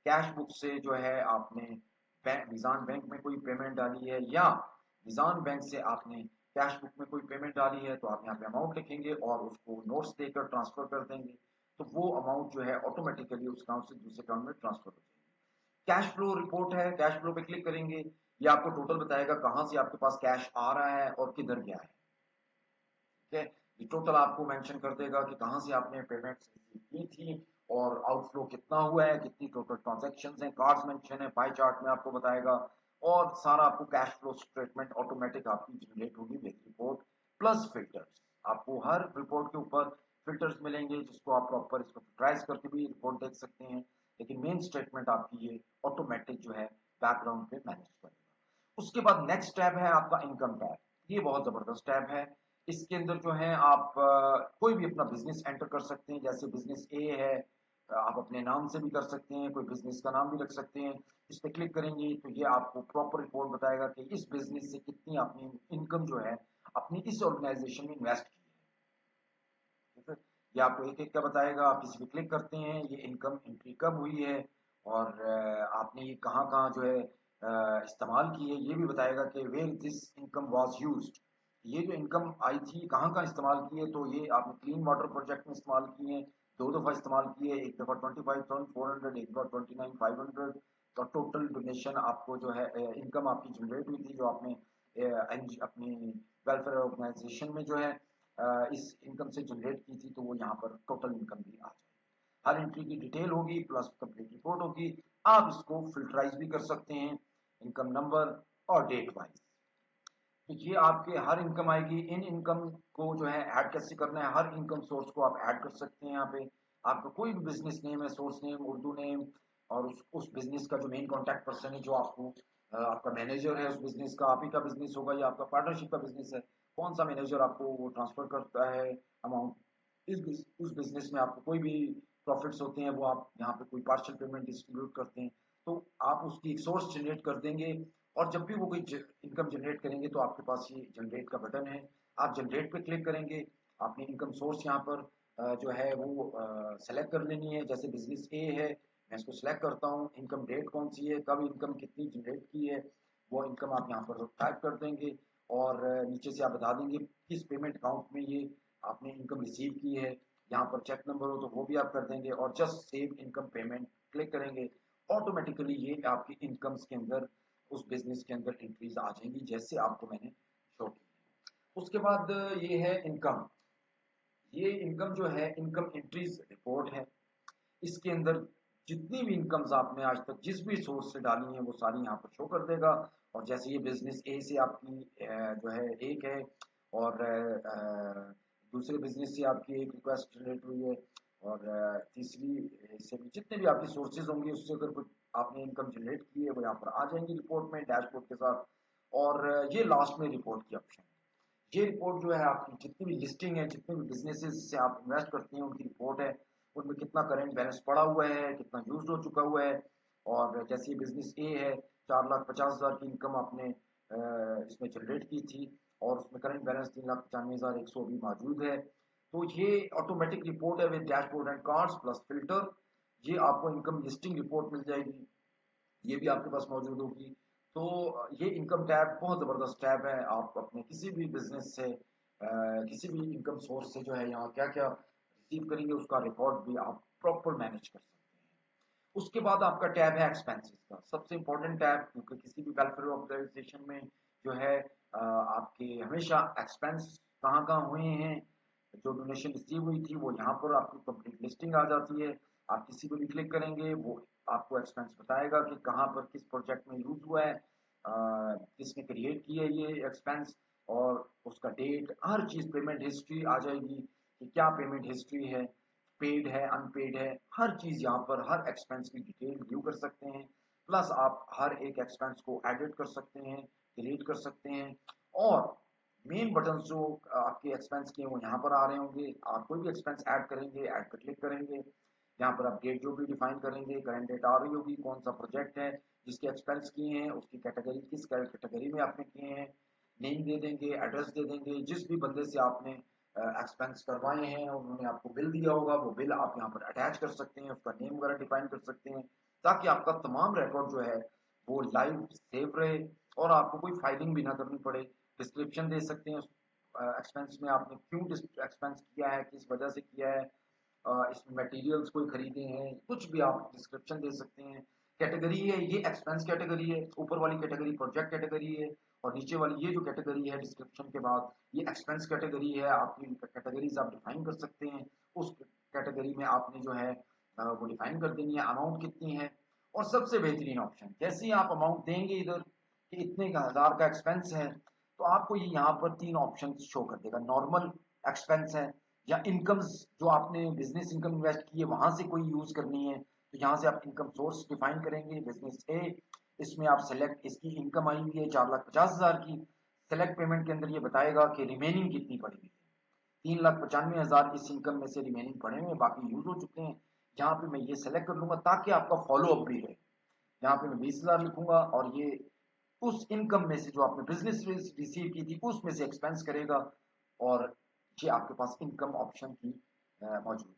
कैश बुक से जो है आपने निज़ाम बैंक में कोई पेमेंट डाली है या निज़ाम बैंक से आपने कैश बुक में कोई पेमेंट डाली है, तो आप यहाँ पे अमाउंट लिखेंगे और उसको नोट्स देकर ट्रांसफर कर देंगे, तो वो अमाउंट जो है ऑटोमेटिकली उस अकाउंट से दूसरे अकाउंट में ट्रांसफर हो जाएगी। कैश फ्लो रिपोर्ट है, कैश फ्लो पे क्लिक करेंगे, ये आपको टोटल बताएगा कहाँ से आपके पास कैश आ रहा है और किधर गया है। ठीक है, ये टोटल आपको मेंशन कर देगा कि कहाँ से आपने पेमेंट की थी और आउटफ्लो कितना हुआ है, कितनी टोटल ट्रांजैक्शंस हैं, कार्ड्स मेंशन है, पाई चार्ट में आपको बताएगा, और सारा आपको कैश फ्लो स्टेटमेंट ऑटोमेटिक आपकी जनरेट होगी विद रिपोर्ट प्लस फिल्टर्स। आपको हर रिपोर्ट के ऊपर फिल्टर्स मिलेंगे जिसको आप प्रॉपर इसको फिल्टराइज करके भी रिपोर्ट देख सकते हैं, लेकिन मेन स्टेटमेंट आपकी ये ऑटोमेटिक जो है बैकग्राउंड पे मैनेज करेगा। उसके बाद नेक्स्ट टैब है आपका इनकम टैब। ये बहुत जबरदस्त टैब है। इसके अंदर जो है आप कोई भी अपना बिजनेस एंटर कर सकते हैं, जैसे बिजनेस ए है, आप अपने नाम से भी कर सकते हैं, कोई बिजनेस का नाम भी रख सकते हैं। इस पे क्लिक करेंगे तो ये आपको प्रॉपर रिपोर्ट बताएगा कि इस बिजनेस से कितनी आपने इनकम जो है अपनी इस ऑर्गेनाइजेशन में इन्वेस्ट की है। ठीक है, ये आपको एक एक का बताएगा। आप किसी पे क्लिक करते हैं, ये इनकम एंट्री कब हुई है और आपने ये कहाँ कहाँ जो है इस्तेमाल की है, ये भी बताएगा कि where this income was used. ये जो इनकम आई थी कहाँ कहाँ इस्तेमाल की है, तो ये आपने क्लीन वाटर प्रोजेक्ट में इस्तेमाल किए हैं, 2 दफा इस्तेमाल किए, एक दफा 25,400, एक दफा 29,500, तो टोटल डोनेशन आपको जो है इनकम आपकी जनरेट हुई थी जो आपने अपनी वेलफेयर ऑर्गेनाइजेशन में जो है इस इनकम से जनरेट की थी, तो वो यहाँ पर टोटल इनकम भी आ जाएगी। हर एंट्री की डिटेल होगी प्लस कंप्लीट रिपोर्ट होगी। आप इसको फिल्टराइज भी कर सकते हैं इनकम नंबर और डेट वाइज। तो ये आपके हर इनकम आएगी। इन इनकम को जो है ऐड कैसे करना है, हर इनकम सोर्स को आप ऐड कर सकते हैं यहाँ पे। आपका कोई भी बिजनेस नेम है, सोर्स नेम, उर्दू नेम, और उस बिजनेस का जो मेन कॉन्टैक्ट पर्सन है, जो आपको आपका मैनेजर है उस बिजनेस का, आप ही का बिजनेस होगा या आपका पार्टनरशिप का बिजनेस है, कौन सा मैनेजर आपको वो ट्रांसफर करता है अमाउंट उस बिजनेस में, आपको कोई भी प्रॉफिट्स होते हैं वो आप यहाँ पे कोई पार्शियल पेमेंट डिस्ट्रीब्यूट करते हैं, तो आप उसकी एक सोर्स जनरेट कर देंगे। और जब भी वो कोई इनकम जनरेट करेंगे तो आपके पास ये जनरेट का बटन है, आप जनरेट पे क्लिक करेंगे। आपने इनकम सोर्स यहाँ पर जो है वो सेलेक्ट कर लेनी है। जैसे बिजनेस ए है, मैं इसको सिलेक्ट करता हूँ, इनकम डेट कौन सी है, कब इनकम कितनी जनरेट की है, वो इनकम आप यहाँ पर टाइप कर देंगे और नीचे से आप बता देंगे किस पेमेंट अकाउंट में ये आपने इनकम रिसीव की है। यहाँ पर चेक नंबर हो तो वो भी आप कर देंगे और just save income payment click करेंगे। ऑटोमेटिकली ये आपकी इनकम्स के अंदर उस बिजनेस के अंदर इंक्रीज आ जाएंगी, जैसे आपको मैंने शो की। उसके बाद ये है इनकम। ये इनकम जो है इनकम एंट्रीज रिपोर्ट है। इसके अंदर जितनी भी इनकम्स आपने आज तक जिस भी सोर्स से डाली हैं वो सारी यहाँ पर शो कर देगा। और जैसे ये बिजनेस ए से आपकी जो है एक है, और दूसरे बिजनेस से आपकी एक रिक्वेस्ट जनरेट हुई है, और तीसरी से भी जितने भी आपके सोर्सेज होंगे उससे अगर कुछ आपने इनकम जनरेट की है वो यहाँ पर आ जाएंगी रिपोर्ट में डैशबोर्ड के साथ। और ये लास्ट में रिपोर्ट की ऑप्शन है। ये रिपोर्ट जो है आपकी जितनी भी लिस्टिंग है, जितने भी बिजनेसेस से आप इन्वेस्ट करते हैं उनकी रिपोर्ट है। उनमें कितना करंट बैलेंस पड़ा हुआ है, कितना यूज हो चुका हुआ है। और जैसे ये बिजनेस ए है, 4,50,000 की इनकम आपने इसमें जनरेट की थी और उसमें करंट बैलेंस 3,95,100 अभी मौजूद है। तो ये ऑटोमेटिक रिपोर्ट है with dashboard and cards plus filter. ये आपको इनकम लिस्टिंग रिपोर्ट मिल जाएगी, ये भी आपके पास मौजूद होगी। तो ये इनकम टैब बहुत ज़बरदस्त टैब है। आप अपने किसी भी बिजनेस से किसी भी इनकम सोर्स से जो है यहाँ क्या क्या रिसीव करेंगे उसका रिकॉर्ड भी आप प्रॉपर मैनेज कर सकते हैं। उसके बाद आपका टैब है एक्सपेंसेस का, सबसे इंपॉर्टेंट टैब, क्योंकि किसी भी वेलफेयर ऑर्गेनाइजेशन में जो है आपके हमेशा एक्सपेंस कहाँ कहाँ हुए हैं, जो डोनेशन रिसीव हुई थी वो यहाँ पर आपकी कंप्लीट लिस्टिंग आ जाती है। आप किसी को भी क्लिक करेंगे वो आपको एक्सपेंस बताएगा कि कहाँ पर किस प्रोजेक्ट में यूज हुआ है, किसने क्रिएट की है ये एक्सपेंस, और उसका डेट, हर चीज, पेमेंट हिस्ट्री आ जाएगी कि क्या पेमेंट हिस्ट्री है, पेड है अनपेड है, हर चीज यहाँ पर हर एक्सपेंस की डिटेल व्यू कर सकते हैं। प्लस आप हर एक एक्सपेंस को एडिट कर सकते हैं, डिलीट कर सकते हैं, और मेन बटन जो आपके एक्सपेंस के वो यहाँ पर आ रहे होंगे। आप कोई भी एक्सपेंस ऐड करेंगे, ऐड पर क्लिक करेंगे, यहाँ पर आप डेट जो भी डिफाइन करेंगे, करंट डेट आ रही होगी, कौन सा प्रोजेक्ट है जिसके एक्सपेंस किए हैं, उसकी कैटेगरी किस कैटेगरी में आपने किए हैं, नेम दे देंगे, एड्रेस दे देंगे, जिस भी बंदे से आपने एक्सपेंस करवाए हैं उन्होंने आपको बिल दिया होगा, वो बिल आप यहाँ पर अटैच कर सकते हैं, उसका नेम वगैरह डिफाइन कर सकते हैं, ताकि आपका तमाम रिकॉर्ड जो है वो लाइव सेव रहे और आपको कोई फाइलिंग भी ना करनी पड़े। डिस्क्रिप्शन दे सकते हैं एक्सपेंस में आपने क्यों एक्सपेंस किया है, किस वजह से किया है, इसमें मटेरियल्स कोई खरीदे हैं, कुछ भी आप डिस्क्रिप्शन दे सकते हैं। कैटेगरी है, ये एक्सपेंस कैटेगरी है, ऊपर वाली कैटेगरी प्रोजेक्ट कैटेगरी है, और नीचे वाली ये जो कैटेगरी है डिस्क्रिप्शन के बाद ये एक्सपेंस कैटेगरी है। आपकी कैटेगरीज आप डिफाइन कर सकते हैं, उस कैटेगरी में आपने जो है वो डिफाइन कर देनी है अमाउंट कितनी है। और सबसे बेहतरीन ऑप्शन, जैसे ही आप अमाउंट देंगे इधर कि इतने का हजार का एक्सपेंस है, तो आपको ये यहाँ पर तीन ऑप्शन शो कर देगा। नॉर्मल एक्सपेंस है, या इनकम्स जो आपने बिजनेस इनकम इन्वेस्ट की है वहां से कोई यूज करनी है, तो यहाँ से आप इनकम सोर्स डिफाइन करेंगे, बिजनेस ए, इसमें आप सेलेक्ट, इसकी इनकम आई हुई है 4,50,000 की, सेलेक्ट पेमेंट के अंदर ये बताएगा कि रिमेनिंग कितनी पड़ी हुई है, 3,95,000 इस इनकम में से रिमेनिंग पड़े हुए हैं, बाकी यूज हो चुके हैं। यहाँ पे मैं ये सेलेक्ट कर लूंगा ताकि आपका फॉलो अप भी रहे। यहाँ पे मैं 20,000 लिखूंगा और ये उस इनकम में से जो आपने बिजनेस रिसीव की थी उसमें से एक्सपेंस करेगा, और ये आपके पास इनकम ऑप्शन की मौजूद है।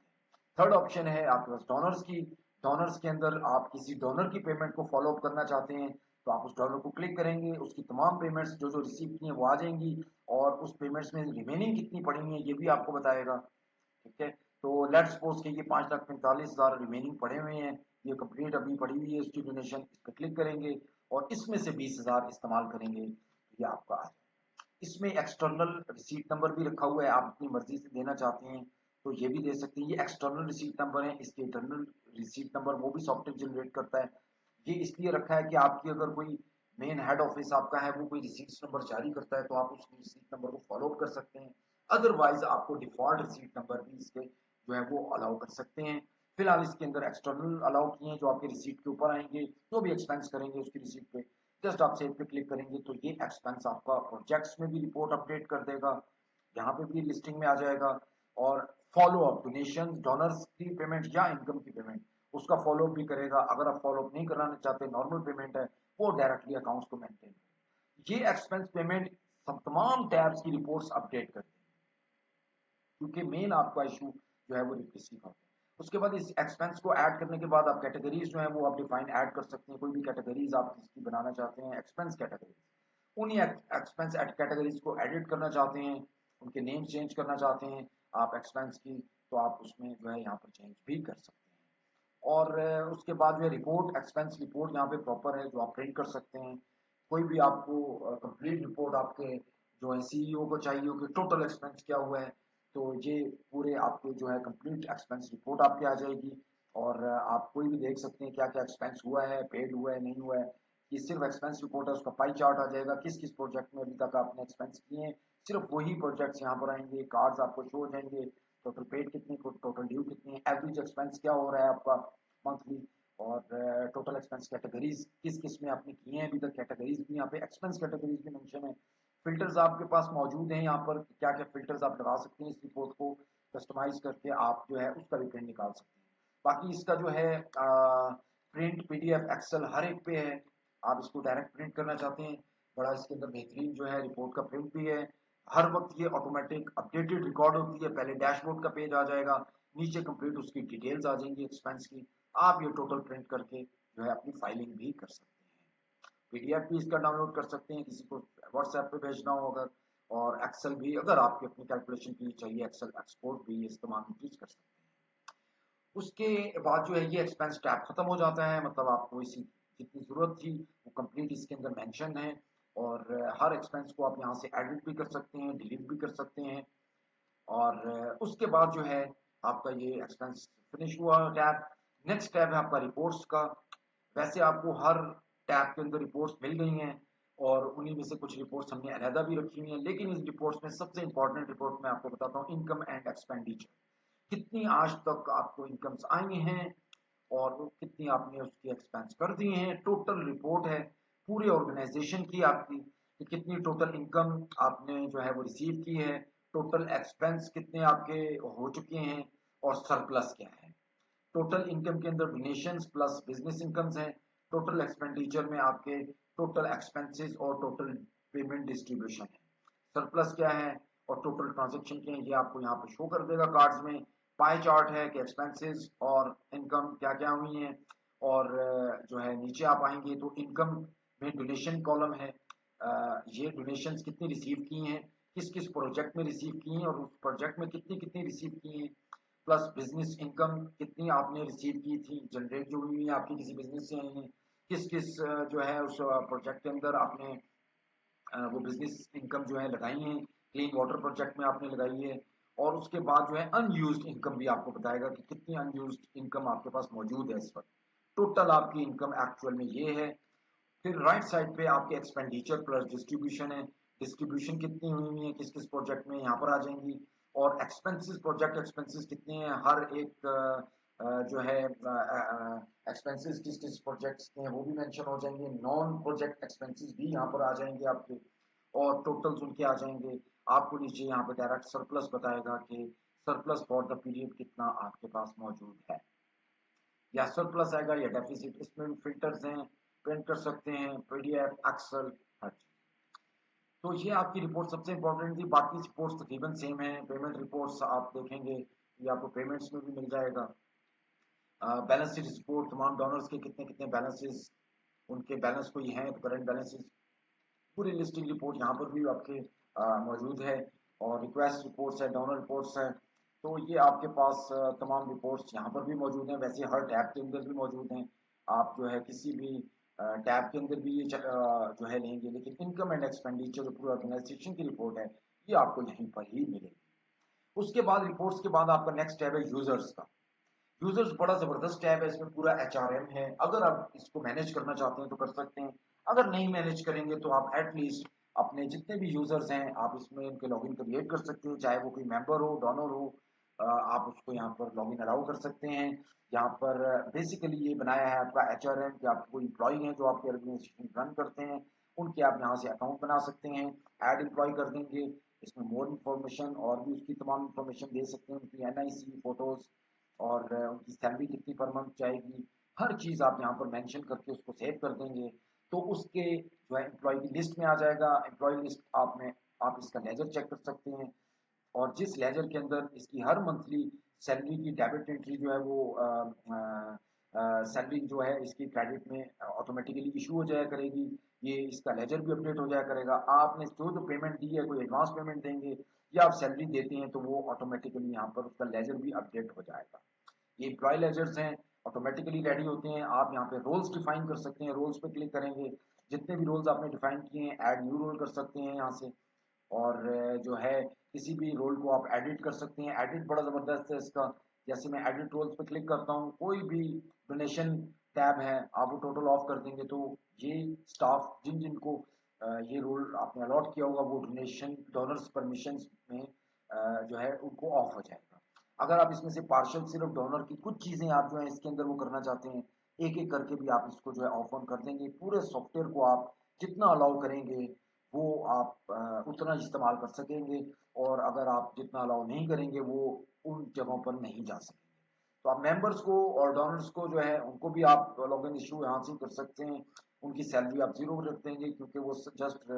थर्ड ऑप्शन है आपके पास डोनर्स की। डोनर्स के अंदर आप किसी डोनर की पेमेंट को फॉलो अप करना चाहते हैं, तो आप उस डोनर को क्लिक करेंगे, उसकी तमाम पेमेंट्स जो जो रिसीव की हैं वो आ जाएंगी, और उस पेमेंट्स में रिमेनिंग कितनी पड़ी हुई है ये भी आपको बताएगा। ठीक है, तो लेट्स सपोज कि ये 5,45,000 रिमेनिंग पड़े हुए हैं, ये कंप्लीट अभी पड़ी हुई है इसकी डोनेशन, इस पर क्लिक करेंगे और इसमें से 20,000 इस्तेमाल करेंगे, तो ये आपका आ जाएगा। इसमें एक्सटर्नल रिसीट नंबर भी रखा हुआ है, आप अपनी मर्जी से देना चाहते हैं तो ये भी दे सकते हैं। ये एक्सटर्नल रिसीट नंबर है, इसके इंटरनल रिसीट नंबर वो भी सॉफ्टवेयर जनरेट करता है। ये इसलिए रखा है कि आपकी अगर कोई मेन हेड ऑफिस आपका है वो कोई रिसीट नंबर जारी करता है तो आप उस रिसीट नंबर को फॉलो अप कर सकते हैं। अदरवाइज आपको डिफॉल्ट रिसीट नंबर भी इसके जो है वो अलाउ कर सकते हैं। फिलहाल इसके अंदर एक्सटर्नल अलाउ किए हैं, जो आपके रिसीट के ऊपर आएंगे, जो भी एक्सपेंस करेंगे उसकी रिसीट पे जस्ट आप सेव पे क्लिक करेंगे तो ये एक्सपेंस आपका प्रोजेक्ट्स में भी रिपोर्ट अपडेट कर देगा, यहाँ पे भी लिस्टिंग में आ जाएगा। और फॉलो अप डोनेशन, डोनर्स की पेमेंट या इनकम की पेमेंट, उसका फॉलो अप भी करेगा। अगर आप फॉलो अप नहीं कराना चाहते, नॉर्मल पेमेंट है, वो डायरेक्टली अकाउंट्स को मेंटेन करेगा। ये एक्सपेंस पेमेंट तमाम टैब्स की रिपोर्ट्स अपडेट करते हैं, क्योंकि मेन आपका इशू जो है वो लिटरेसी का होता है। उसके बाद इस एक्सपेंस को ऐड करने के बाद आप कैटेगरीज जो है वो आप डिफाइन ऐड कर सकते हैं, कोई भी कैटेगरीज आप जिसकी बनाना चाहते हैं एक्सपेंस कैटेगरीज, उन्हीं एक्सपेंस कैटेगरीज को एडिट करना चाहते हैं, उनके नेम चेंज करना चाहते हैं आप एक्सपेंस की, तो आप उसमें जो है यहाँ पर चेंज भी कर सकते हैं। और उसके बाद जो है रिपोर्ट, एक्सपेंस रिपोर्ट यहाँ पे प्रॉपर है जो आप प्रिंट कर सकते हैं। कोई भी आपको कंप्लीट रिपोर्ट आपके जो है सीईओ को चाहिए हो कि टोटल एक्सपेंस क्या हुआ है, तो ये पूरे आपके जो है कंप्लीट एक्सपेंस रिपोर्ट आपके आ जाएगी। और आप कोई भी देख सकते हैं क्या क्या एक्सपेंस हुआ है, पेड हुआ है, नहीं हुआ है। ये सिर्फ एक्सपेंस रिपोर्ट है, उसका पाई चार्ट आ जाएगा किस किस प्रोजेक्ट में अभी तक आपने एक्सपेंस किए हैं, सिर्फ वही प्रोजेक्ट्स यहाँ पर आएंगे, कार्ड्स आपको शो हो जाएंगे, टोटल पेड कितनी, टोटल ड्यू कितनी, एवरेज एक्सपेंस क्या हो रहा है आपका मंथली, और टोटल एक्सपेंस कैटेगरीज किस किस में आपने किए हैं अभी तक, कैटेगरीज भी यहाँ पे एक्सपेंस कैटेगरीज भी मेंशन है। फिल्टर्स आपके पास मौजूद हैं, यहाँ पर क्या क्या फिल्टर्स आप लगा सकते हैं, इस रिपोर्ट को कस्टमाइज करके आप जो है उसका भी प्रिंट निकाल सकते हैं। बाकी इसका जो है प्रिंट, पीडीएफ, एक्सेल हर एक पे है, आप इसको डायरेक्ट प्रिंट करना चाहते हैं, बड़ा इसके अंदर बेहतरीन जो है रिपोर्ट का प्रिंट भी है। हर वक्त ये ऑटोमेटिक अपडेटेड रिकॉर्ड होती है। पहले डैशबोर्ड का पेज आ जाएगा, नीचे कंप्लीट उसकी डिटेल्स आ जाएंगी एक्सपेंस की। आप ये टोटल प्रिंट करके जो है अपनी फाइलिंग भी कर सकते हैं। पीडीएफ भी इसका डाउनलोड कर सकते हैं, किसी को व्हाट्सएप पे भेजना हो अगर, और एक्सेल भी अगर आपकी अपनी कैलकुलेशन के लिए चाहिए, एक्सेल एक्सपोर्ट भी इस तमाम चीज कर सकते हैं। उसके बाद जो है ये एक्सपेंस टैब खत्म हो जाता है, मतलब आपको इसी जितनी जरूरत थी वो कंप्लीट इसके अंदर मेंशन है। और हर एक्सपेंस को आप यहाँ से एडिट भी कर सकते हैं, डिलीट भी कर सकते हैं। और उसके बाद जो है आपका ये एक्सपेंस फिनिश हुआ टैब। नेक्स्ट टैब है आपका रिपोर्ट्स का। वैसे आपको हर टैब के अंदर रिपोर्ट्स मिल गई हैं, और उन्हीं में से कुछ रिपोर्ट्स हमने अलहदा भी रखी हुई हैं, लेकिन इस रिपोर्ट्स में सबसे इंपॉर्टेंट रिपोर्ट मैं आपको बताता हूँ, इनकम एंड एक्सपेंडिचर। कितनी आज तक आपको इनकम्स आई हैं और वो कितनी आपने उसकी एक्सपेंस कर दिए हैं। टोटल रिपोर्ट है पूरे ऑर्गेनाइजेशन की आपकी, कि कितनी टोटल इनकम आपने जो है वो रिसीव की है, टोटल एक्सपेंस कितने आपके हो चुके हैं, और सरप्लस क्या है। टोटल इनकम के अंदर डोनेशंस प्लस बिजनेस इनकम्स हैं। टोटल एक्सपेंडिचर में आपके टोटल एक्सपेंसेस और टोटल पेमेंट डिस्ट्रीब्यूशन है। सरप्लस क्या है और टोटल ट्रांजेक्शन क्या है, ये आपको यहाँ पे शो कर देगा कार्ड्स में। पाई चार्ट है कि एक्सपेंसेस और इनकम क्या क्या हुई हैं। और जो है नीचे आप आएंगे तो इनकम में डोनेशन कॉलम है। ये डोनेशंस कितनी रिसीव की हैं, किस किस प्रोजेक्ट में रिसीव की हैं, और उस प्रोजेक्ट में कितनी कितनी रिसीव की हैं। प्लस बिजनेस इनकम कितनी आपने रिसीव की थी, जनरेट जो हुई है आपकी किसी बिजनेस से आई है। किस किस जो है उस प्रोजेक्ट के अंदर आपने वो बिजनेस इनकम जो है लगाई है, क्लीन वाटर प्रोजेक्ट में आपने लगाई है। और उसके बाद जो है अनयूज्ड इनकम भी आपको बताएगा कि कितनी अनयूज्ड इनकम आपके पास मौजूद है इस वक्त। टोटल आपकी इनकम एक्चुअल में ये है। फिर राइट साइड पे आपके एक्सपेंडिचर प्लस डिस्ट्रीब्यूशन है। डिस्ट्रीब्यूशन कितनी हुई है किस किस प्रोजेक्ट में, यहाँ पर आ जाएंगी। और एक्सपेंसेस, प्रोजेक्ट एक्सपेंसेस कितने हैं, हर एक जो है एक्सपेंसेस किस किस प्रोजेक्ट्स के हैं वो भी मेंशन हो जाएंगे। नॉन प्रोजेक्ट एक्सपेंसेस भी यहाँ पर आ जाएंगे आपके, और टोटल्स उनके आ जाएंगे। आपको नीचे यहाँ पे डायरेक्ट सरप्लस बताएगा कि सरप्लस फॉर द पीरियड कितना आपके पास मौजूद है, या सरप्लस आएगा या डेफिसिट। इसमें भी फिल्टर्स हैं, प्रिंट कर सकते हैं, पीडीएफ, एक्सेल, हर चीज। तो ये आपकी रिपोर्ट सबसे इंपॉर्टेंट थी। बाकी रिपोर्ट्स तकरीबन सेम है। पेमेंट रिपोर्ट्स आप देखेंगे, ये आपको पेमेंट्स में भी मिल जाएगा। बैलेंस शीट रिपोर्ट, तमाम डोनर्स के कितने कितने बैलेंसेस, उनके बैलेंस कोई हैं तो करंट बैलेंसेस, पूरी लिस्टिंग रिपोर्ट यहाँ पर भी आपके मौजूद है। और रिक्वेस्ट रिपोर्ट्स है, डोनर रिपोर्ट्स है। तो ये आपके पास तमाम रिपोर्ट्स यहाँ पर भी मौजूद हैं। वैसे हर टैब के अंदर भी मौजूद हैं। आप जो है किसी भी टैब के अंदर भी ये जो है लेंगे, लेकिन इनकम एंड एक्सपेंडिचर जो पूरा ऑर्गेनाइजेशन की रिपोर्ट है ये आपको यहीं पर ही मिलेगी। उसके बाद रिपोर्ट्स के बाद आपका नेक्स्ट टैब है यूजर्स का। यूजर्स बड़ा जबरदस्त टैब है, इसमें पूरा एचआरएम है। अगर आप इसको मैनेज करना चाहते हैं तो कर सकते हैं, अगर नहीं मैनेज करेंगे तो आप एटलीस्ट अपने जितने भी यूजर्स हैं आप इसमें उनके लॉगिन क्रिएट कर सकते हैं, चाहे वो कोई मेंबर हो, डोनर हो। आप उसको यहाँ पर लॉगिन अलाउ कर सकते हैं। यहाँ पर बेसिकली ये बनाया है आपका एचआरएम कि आपके कोई इंप्लॉई हैं जो आपके ऑर्गेनाइजेशन रन करते हैं, उनके आप यहाँ से अकाउंट बना सकते हैं, ऐड एम्प्लॉय कर देंगे। इसमें मोर इन्फॉर्मेशन और भी उसकी तमाम इन्फॉर्मेशन दे सकते हैं, उनकी एनआईसी, फोटोज, और उनकी सैलरी कितनी पर मंथ जाएगी, हर चीज आप यहाँ पर मेंशन करके उसको सेव कर देंगे। तो उसके जो है एम्प्लॉय की लिस्ट में आ जाएगा। एम्प्लॉय लिस्ट आप में आप इसका लेजर चेक कर सकते हैं, और जिस लेजर के अंदर इसकी हर मंथली सैलरी की डेबिट एंट्री जो है वो सैलरी जो है इसकी क्रेडिट में ऑटोमेटिकली इशू हो जाया करेगी। ये इसका लेजर भी अपडेट हो जाया करेगा। आपने जो जो पेमेंट दी है, कोई एडवांस पेमेंट देंगे या आप सैलरी देते हैं, तो वो ऑटोमेटिकली यहाँ पर उसका लेजर भी अपडेट हो जाएगा। ये एम्प्लॉय लेजर्स हैं, ऑटोमेटिकली रेडी होते हैं। आप यहाँ पे रोल्स डिफाइन कर सकते हैं, रोल्स पे क्लिक करेंगे, जितने भी रोल्स आपने डिफाइन किए हैं ऐड न्यू रोल कर सकते हैं यहाँ से। और जो है किसी भी रोल को आप एडिट कर सकते हैं। एडिट बड़ा ज़बरदस्त है इसका। जैसे मैं एडिट रोल्स पे क्लिक करता हूँ, कोई भी डोनेशन टैब है आप वो टोटल ऑफ कर देंगे, तो ये स्टाफ जिन जिनको ये रोल आपने अलॉट किया होगा वो डोनेशन डोनर्स परमिशंस में जो है उनको ऑफ हो जाएगा। अगर आप इसमें से पार्शियल सिर्फ डोनर की कुछ चीज़ें आप जो है इसके अंदर वो करना चाहते हैं, एक एक करके भी आप इसको जो है ऑफ ऑन कर देंगे। पूरे सॉफ्टवेयर को आप जितना अलाउ करेंगे वो आप उतना इस्तेमाल कर सकेंगे, और अगर आप जितना अलाउ नहीं करेंगे वो उन जगहों पर नहीं जा सकेंगे। तो आप मेंबर्स को और डोनर्स को जो है उनको भी आप लॉगिन इशू यहाँ से कर सकते हैं। उनकी सैलरी आप जीरो रख देंगे, क्योंकि वो जस्ट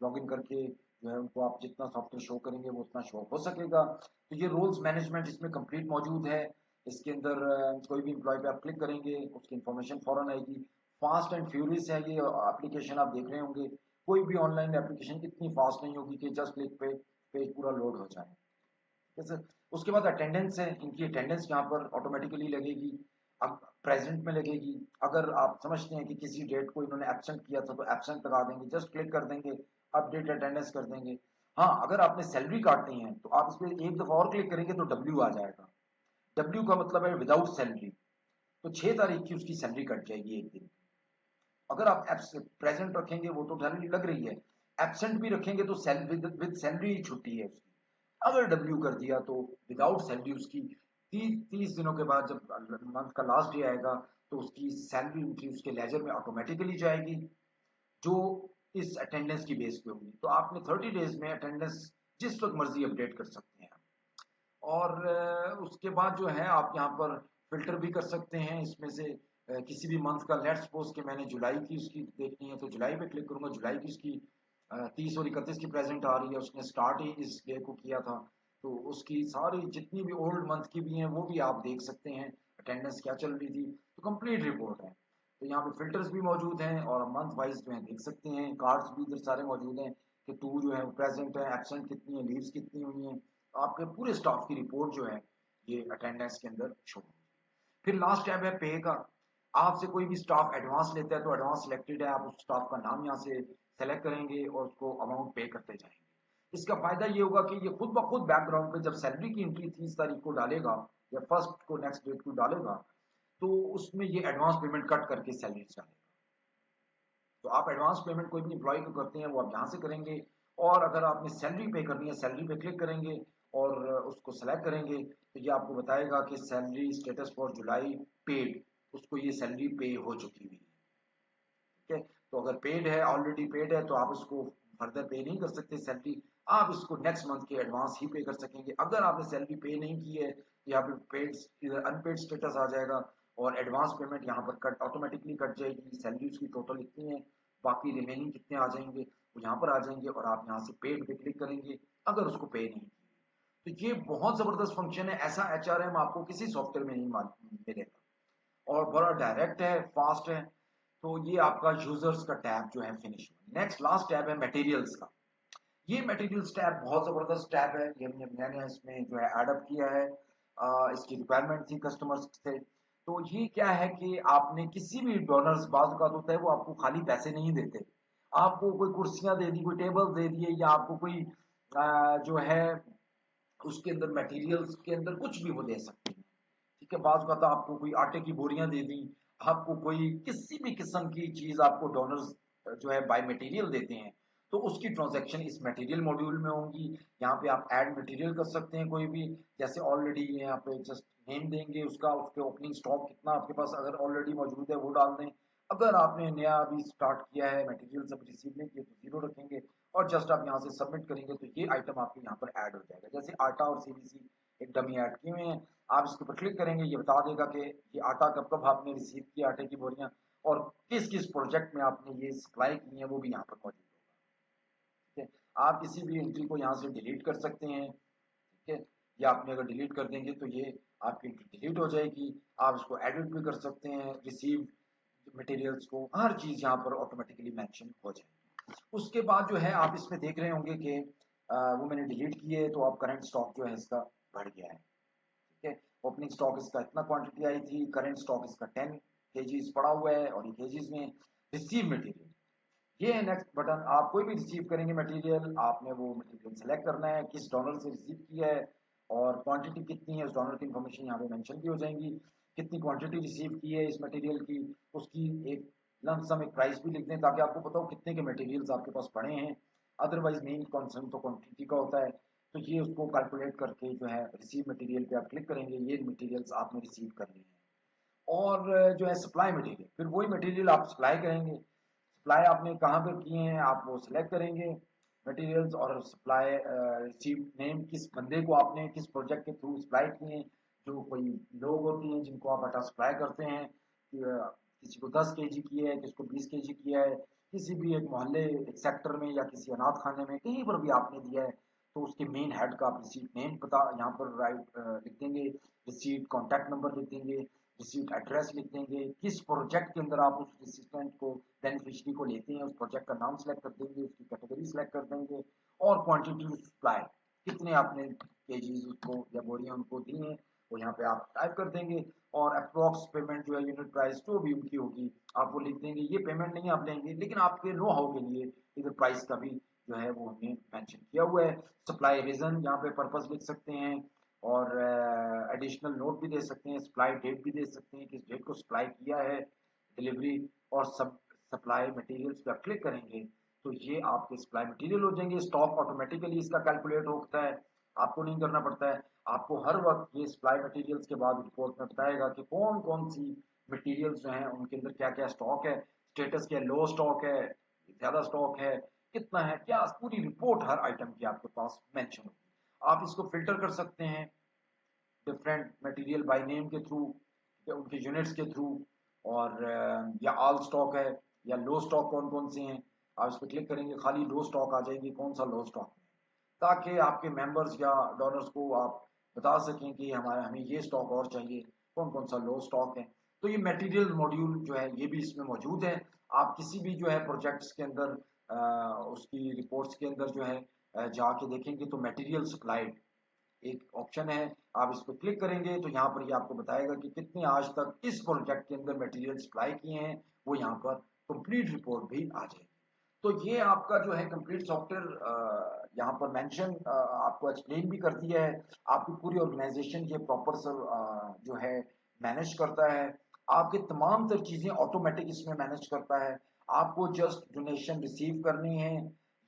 लॉग इन करके जो है उनको आप जितना सॉफ्टवेयर शो करेंगे वो उतना शो हो सकेगा। तो ये रोल्स मैनेजमेंट इसमें कंप्लीट मौजूद है। इसके अंदर कोई भी एम्प्लॉय पे आप क्लिक करेंगे उसकी इन्फॉर्मेशन फौरन आएगी। फास्ट एंड फ्यूरियस है ये एप्लीकेशन, आप देख रहे होंगे कोई भी ऑनलाइन एप्लीकेशन इतनी फास्ट नहीं होगी कि जस्ट क्लिक पे पेज पूरा लोड हो जाए। जैसे उसके बाद अटेंडेंस है, इनकी अटेंडेंस यहाँ पर ऑटोमेटिकली लगेगी, अब प्रेजेंट में लगेगी। अगर आप समझते हैं कि किसी डेट को इन्होंने एब्सेंट किया था तो एब्सेंट लगा देंगे, जस्ट क्लिक कर देंगे, अपडेट अटेंडेंस कर देंगे। हाँ, अगर आपने सैलरी काटनी है तो आप इस पर एक दफा और क्लिक करेंगे तो डब्ल्यू आ जाएगा। डब्ल्यू का मतलब है विदाउट सैलरी। तो 6 तारीख की उसकी सैलरी कट जाएगी एक दिन। अगर आप प्रेजेंट रखेंगे वो तो सैलरी लग रही है, एब्सेंट भी रखेंगे तो विद सैलरी ही छुट्टी है उसकी। अगर डब्ल्यू कर दिया तो विदाउट सैलरी उसकी 30 दिनों के बाद जब मंथ का लास्ट डे आएगा तो उसकी सैलरी एंट्री उसके लेजर में ऑटोमेटिकली जाएगी, जो इस अटेंडेंस की बेस पे होगी। तो आपने 30 डेज में अटेंडेंस जिस वक्त मर्जी अपडेट कर सकते हैं। और उसके बाद जो है आप यहाँ पर फिल्टर भी कर सकते हैं इसमें से किसी भी मंथ का। लेट्स सपोज कि मैंने जुलाई की उसकी देखनी है तो जुलाई पे क्लिक करूंगा, जुलाई की उसकी 30 और 31 की प्रेजेंट आ रही है, उसने स्टार्ट ही इस डे को किया था। तो उसकी सारी जितनी भी ओल्ड मंथ की भी हैं वो भी आप देख सकते हैं, अटेंडेंस क्या चल रही थी, तो कंप्लीट रिपोर्ट है। तो यहाँ पे फिल्टर्स भी मौजूद हैं और मंथ वाइज जो है देख सकते हैं, कार्ड्स भी इधर सारे मौजूद हैं कि टू जो है वो प्रेजेंट है, एब्सेंट कितनी है, लीव्स कितनी हुई हैं। आपके पूरे स्टाफ की रिपोर्ट जो है ये अटेंडेंस के अंदर शो होगी। फिर लास्ट टैब है पे का। आपसे कोई भी स्टाफ एडवांस लेता है तो एडवांस सिलेक्टेड है, आप उस स्टाफ का नाम यहाँ से सेलेक्ट करेंगे और उसको अमाउंट पे करते जाएंगे। इसका फायदा ये होगा कि ये खुद ब खुद बैकग्राउंड पे जब सैलरी की एंट्री 30 तारीख को डालेगा या फर्स्ट को नेक्स्ट डेट को डालेगा तो उसमें ये एडवांस पेमेंट कट करके सैलरी डालेगा। तो आप एडवांस पेमेंट कोई भी एम्प्लॉय को करते हैं वो आप यहाँ से करेंगे। और अगर आपने सैलरी पे करनी है, सैलरी पे क्लिक करेंगे और उसको सेलेक्ट करेंगे तो ये आपको बताएगा कि salary status for July paid, उसको ये सैलरी पे हो चुकी हुई है। ठीक है, तो अगर पेड है, ऑलरेडी पेड है, तो आप इसको फर्दर पे नहीं कर सकते सैलरी, आप इसको नेक्स्ट मंथ के एडवांस ही पे कर सकेंगे। अगर आपने सैलरी पे नहीं की है तो यहाँ पे पेड इधर अनपेड स्टेटस आ जाएगा और एडवांस पेमेंट यहाँ पर कट ऑटोमेटिकली कट जाएगी। सैलरी उसकी टोटल इतनी है, बाकी रिमेनिंग कितने आ जाएंगे वो यहाँ पर आ जाएंगे और आप यहाँ से पेड पे क्लिक करेंगे अगर उसको पे नहीं किया। तो ये बहुत जबरदस्त फंक्शन है, ऐसा एचआरएम आपको किसी सॉफ्टवेयर में नहीं मिलेगा और बड़ा डायरेक्ट है, फास्ट है। तो ये आपका यूजर्स का टैब जो है फिनिश हुआ। नेक्स्ट लास्ट टैब है मटेरियल्स का। ये मटेरियल्स टैब बहुत जबरदस्त टैब है, ये मैंने इसमें जो है एडअप किया है, इसकी रिक्वायरमेंट थी कस्टमर्स से। तो ये क्या है कि आपने किसी भी डोनर्स, बाज़ औक़ात होता है वो आपको खाली पैसे नहीं देते, आपको कोई कुर्सियां दे दी, कोई टेबल दे दिए, या आपको कोई जो है उसके अंदर मटेरियल्स के अंदर कुछ भी वो दे सकते हैं। ठीक है, बाज़ औक़ात आपको कोई आटे की बोरियां दे दी, आपको कोई किसी भी किस्म की चीज आपको डोनर्स जो है बाय मटेरियल देते हैं, तो उसकी ट्रांजैक्शन इस मटेरियल मॉड्यूल में होंगी। यहाँ पे आप ऐड मटेरियल कर सकते हैं कोई भी, जैसे ऑलरेडी यहाँ पे जस्ट नेम देंगे उसका, उसके ओपनिंग स्टॉक कितना आपके पास अगर ऑलरेडी मौजूद है वो डाल दें। अगर आपने नया अभी स्टार्ट किया है, मटेरियल सब रिसीव नहीं किए तो जीरो रखेंगे और जस्ट आप यहाँ से सबमिट करेंगे तो ये आइटम आपके यहाँ पर ऐड हो जाएगा। जैसे आटा और सीबीसी एक डमी ऐड किए हुए हैं, आप इसके ऊपर क्लिक करेंगे, ये बता देगा कि ये आटा कब कब आपने रिसीव किया, आटे की बोरियां, और किस किस प्रोजेक्ट में आपने ये सप्लाई की है वो भी यहाँ पर मौजूद होगा। ठीक है, आप किसी भी एंट्री को यहाँ से डिलीट कर सकते हैं। ठीक है, या आपने अगर डिलीट कर देंगे तो ये आपकी एंट्री डिलीट हो जाएगी। आप इसको एडिट भी कर सकते हैं, रिसीव मटेरियल्स को, हर चीज यहाँ पर ऑटोमेटिकली मेंशन हो जाएगी। उसके बाद जो है आप इसमें देख रहे होंगे कि वो मैंने डिलीट किए तो अब करंट स्टॉक जो है इसका बढ़ गया है। ठीक है, ओपनिंग स्टॉक इसका इतना क्वांटिटी आई थी, करंट स्टॉक इसका 10 kgs पड़ा हुआ है और ये kgs में। रिसीव मटेरियल, ये है नेक्स्ट बटन। आप कोई भी रिसीव करेंगे मटेरियल, आपने वो मटेरियल सेलेक्ट करना है किस डॉलर से रिसीव किया है और क्वांटिटी कितनी है, उस डॉलर की इन्फॉर्मेशन यहाँ पे मेंशन भी हो जाएंगी, कितनी क्वांटिटी रिसीव की है इस मटेरियल की, उसकी एक लमसम एक प्राइस भी लिख दें ताकि आपको पता हो कितने के मटेरियल्स आपके पास पड़े हैं। अदरवाइज मेन कंसर्न तो क्वांटिटी का होता है। तो ये उसको कैलकुलेट करके जो है रिसीव मटेरियल पे आप क्लिक करेंगे, ये मटेरियल्स आपने रिसीव कर लिए हैं। और जो है सप्लाई मटेरियल, फिर वही मटेरियल आप सप्लाई करेंगे। सप्लाई आपने कहाँ पर किए हैं आप वो सिलेक्ट करेंगे मटेरियल्स, और सप्लाई रिसीव नेम, किस बंदे को आपने किस प्रोजेक्ट के थ्रू सप्लाई किए हैं। जो कोई लोग होते हैं जिनको आप आटा सप्लाई करते हैं किसी को 10 kg की है, किसी को 20 kg किया है, किसी भी एक मोहल्ले एक सेक्टर में या किसी अनाथ खाने में कहीं पर भी आपने दिया है, तो उसके मेन हेड का आप रिसीट नेम पता यहाँ पर राइट लिख देंगे, रिसीट कॉन्टैक्ट नंबर लिख देंगे, रिसीट एड्रेस लिख देंगे, किस प्रोजेक्ट के अंदर आप उस रिसिस्टेंट को बेनिफिशियरी को लेते हैं उस प्रोजेक्ट का नाम सेलेक्ट कर देंगे, उसकी कैटेगरी सेलेक्ट कर देंगे, और क्वांटिटी सप्लाई कितने आपने केजीज उसको या बोरियां उनको दी हैं वो यहाँ पे आप टाइप कर देंगे, और अप्रोक्स पेमेंट जो है यूनिट प्राइस जो भी उनकी होगी आप वो लिख देंगे। ये पेमेंट नहीं आप लेंगे, लेकिन आपके नो हाउ के लिए इधर प्राइस का भी जो है वो हमने मेंशन किया हुआ है। सप्लाई रीजन यहाँ पे पर्पस लिख सकते हैं, और एडिशनल नोट भी दे सकते हैं, सप्लाई डेट भी दे सकते हैं, किस डेट को सप्लाई किया है, डिलीवरी, और सब सप्लाई मटेरियल्स पे आप क्लिक करेंगे तो ये आपके सप्लाई मटेरियल हो जाएंगे। स्टॉक ऑटोमेटिकली इसका कैलकुलेट होता है, आपको नहीं करना पड़ता है। आपको हर वक्त ये सप्लाई मटेरियल्स के बाद रिपोर्ट में बताएगा कि कौन कौन सी मटेरियल्स जो हैं उनके अंदर क्या क्या स्टॉक है, स्टेटस क्या, लो स्टॉक है, ज्यादा स्टॉक है, कितना है, क्या पूरी रिपोर्ट हर आइटम की आपके पास मेंशन होगी। आप इसको फिल्टर कर सकते हैं डिफरेंट मटेरियल बाय नेम के थ्रू या उनके यूनिट्स के थ्रू, और या ऑल स्टॉक है या लो स्टॉक कौन कौन से हैं, आप इस पर क्लिक करेंगे खाली लो स्टॉक आ जाएंगे कौन सा लो स्टॉक है, ताकि आपके मेंबर्स या डोनर्स को आप बता सकें कि हमारा हमें ये स्टॉक और चाहिए, कौन कौन सा लो स्टॉक है। तो ये मटेरियल मॉड्यूल जो है ये भी इसमें मौजूद है। आप किसी भी जो है प्रोजेक्ट्स के अंदर उसकी रिपोर्ट्स के अंदर जो है जाके देखेंगे तो मटेरियल सप्लाइड एक ऑप्शन है, आप इस पर क्लिक करेंगे तो यहाँ पर ये आपको बताएगा कि कितने आज तक इस प्रोजेक्ट के अंदर मटेरियल सप्लाई किए हैं, वो यहाँ पर कंप्लीट रिपोर्ट भी आ जाएगी। तो ये आपका जो है कंप्लीट सॉफ्टवेयर यहाँ पर मेंशन आपको एक्सप्लेन भी कर दिया है, आपकी पूरी ऑर्गेनाइजेशन ये प्रॉपर सर जो है मैनेज करता है, आपके तमाम तर चीजें ऑटोमेटिक इसमें मैनेज करता है। आपको जस्ट डोनेशन रिसीव करनी है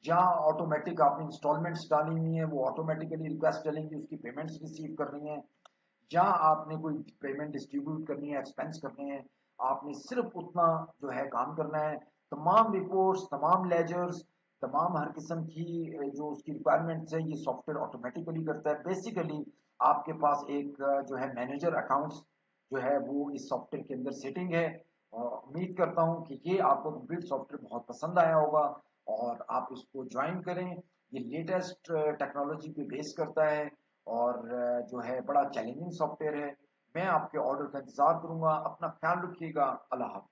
या ऑटोमेटिक आपने इंस्टॉलमेंट्स डाली हुई है वो ऑटोमेटिकली रिक्वेस्ट चलेंगी, उसकी पेमेंट्स रिसीव करनी है, या आपने कोई पेमेंट डिस्ट्रीब्यूट करनी है, एक्सपेंस करने हैं, आपने सिर्फ उतना जो है काम करना है। तमाम रिपोर्ट्स, तमाम लेजर्स, तमाम हर किस्म की जो उसकी रिक्वायरमेंट्स है ये सॉफ्टवेयर ऑटोमेटिकली करता है। बेसिकली आपके पास एक जो है मैनेजर अकाउंट्स जो है वो इस सॉफ्टवेयर के अंदर सेटिंग है, और उम्मीद करता हूँ कि ये आपको कंप्लीट सॉफ्टवेयर बहुत पसंद आया होगा और आप इसको ज्वाइन करें। ये लेटेस्ट टेक्नोलॉजी पे बेस करता है, और जो है बड़ा चैलेंजिंग सॉफ्टवेयर है। मैं आपके ऑर्डर का इंतजार करूंगा। अपना ख्याल रखिएगा। अल्लाह हाफिज।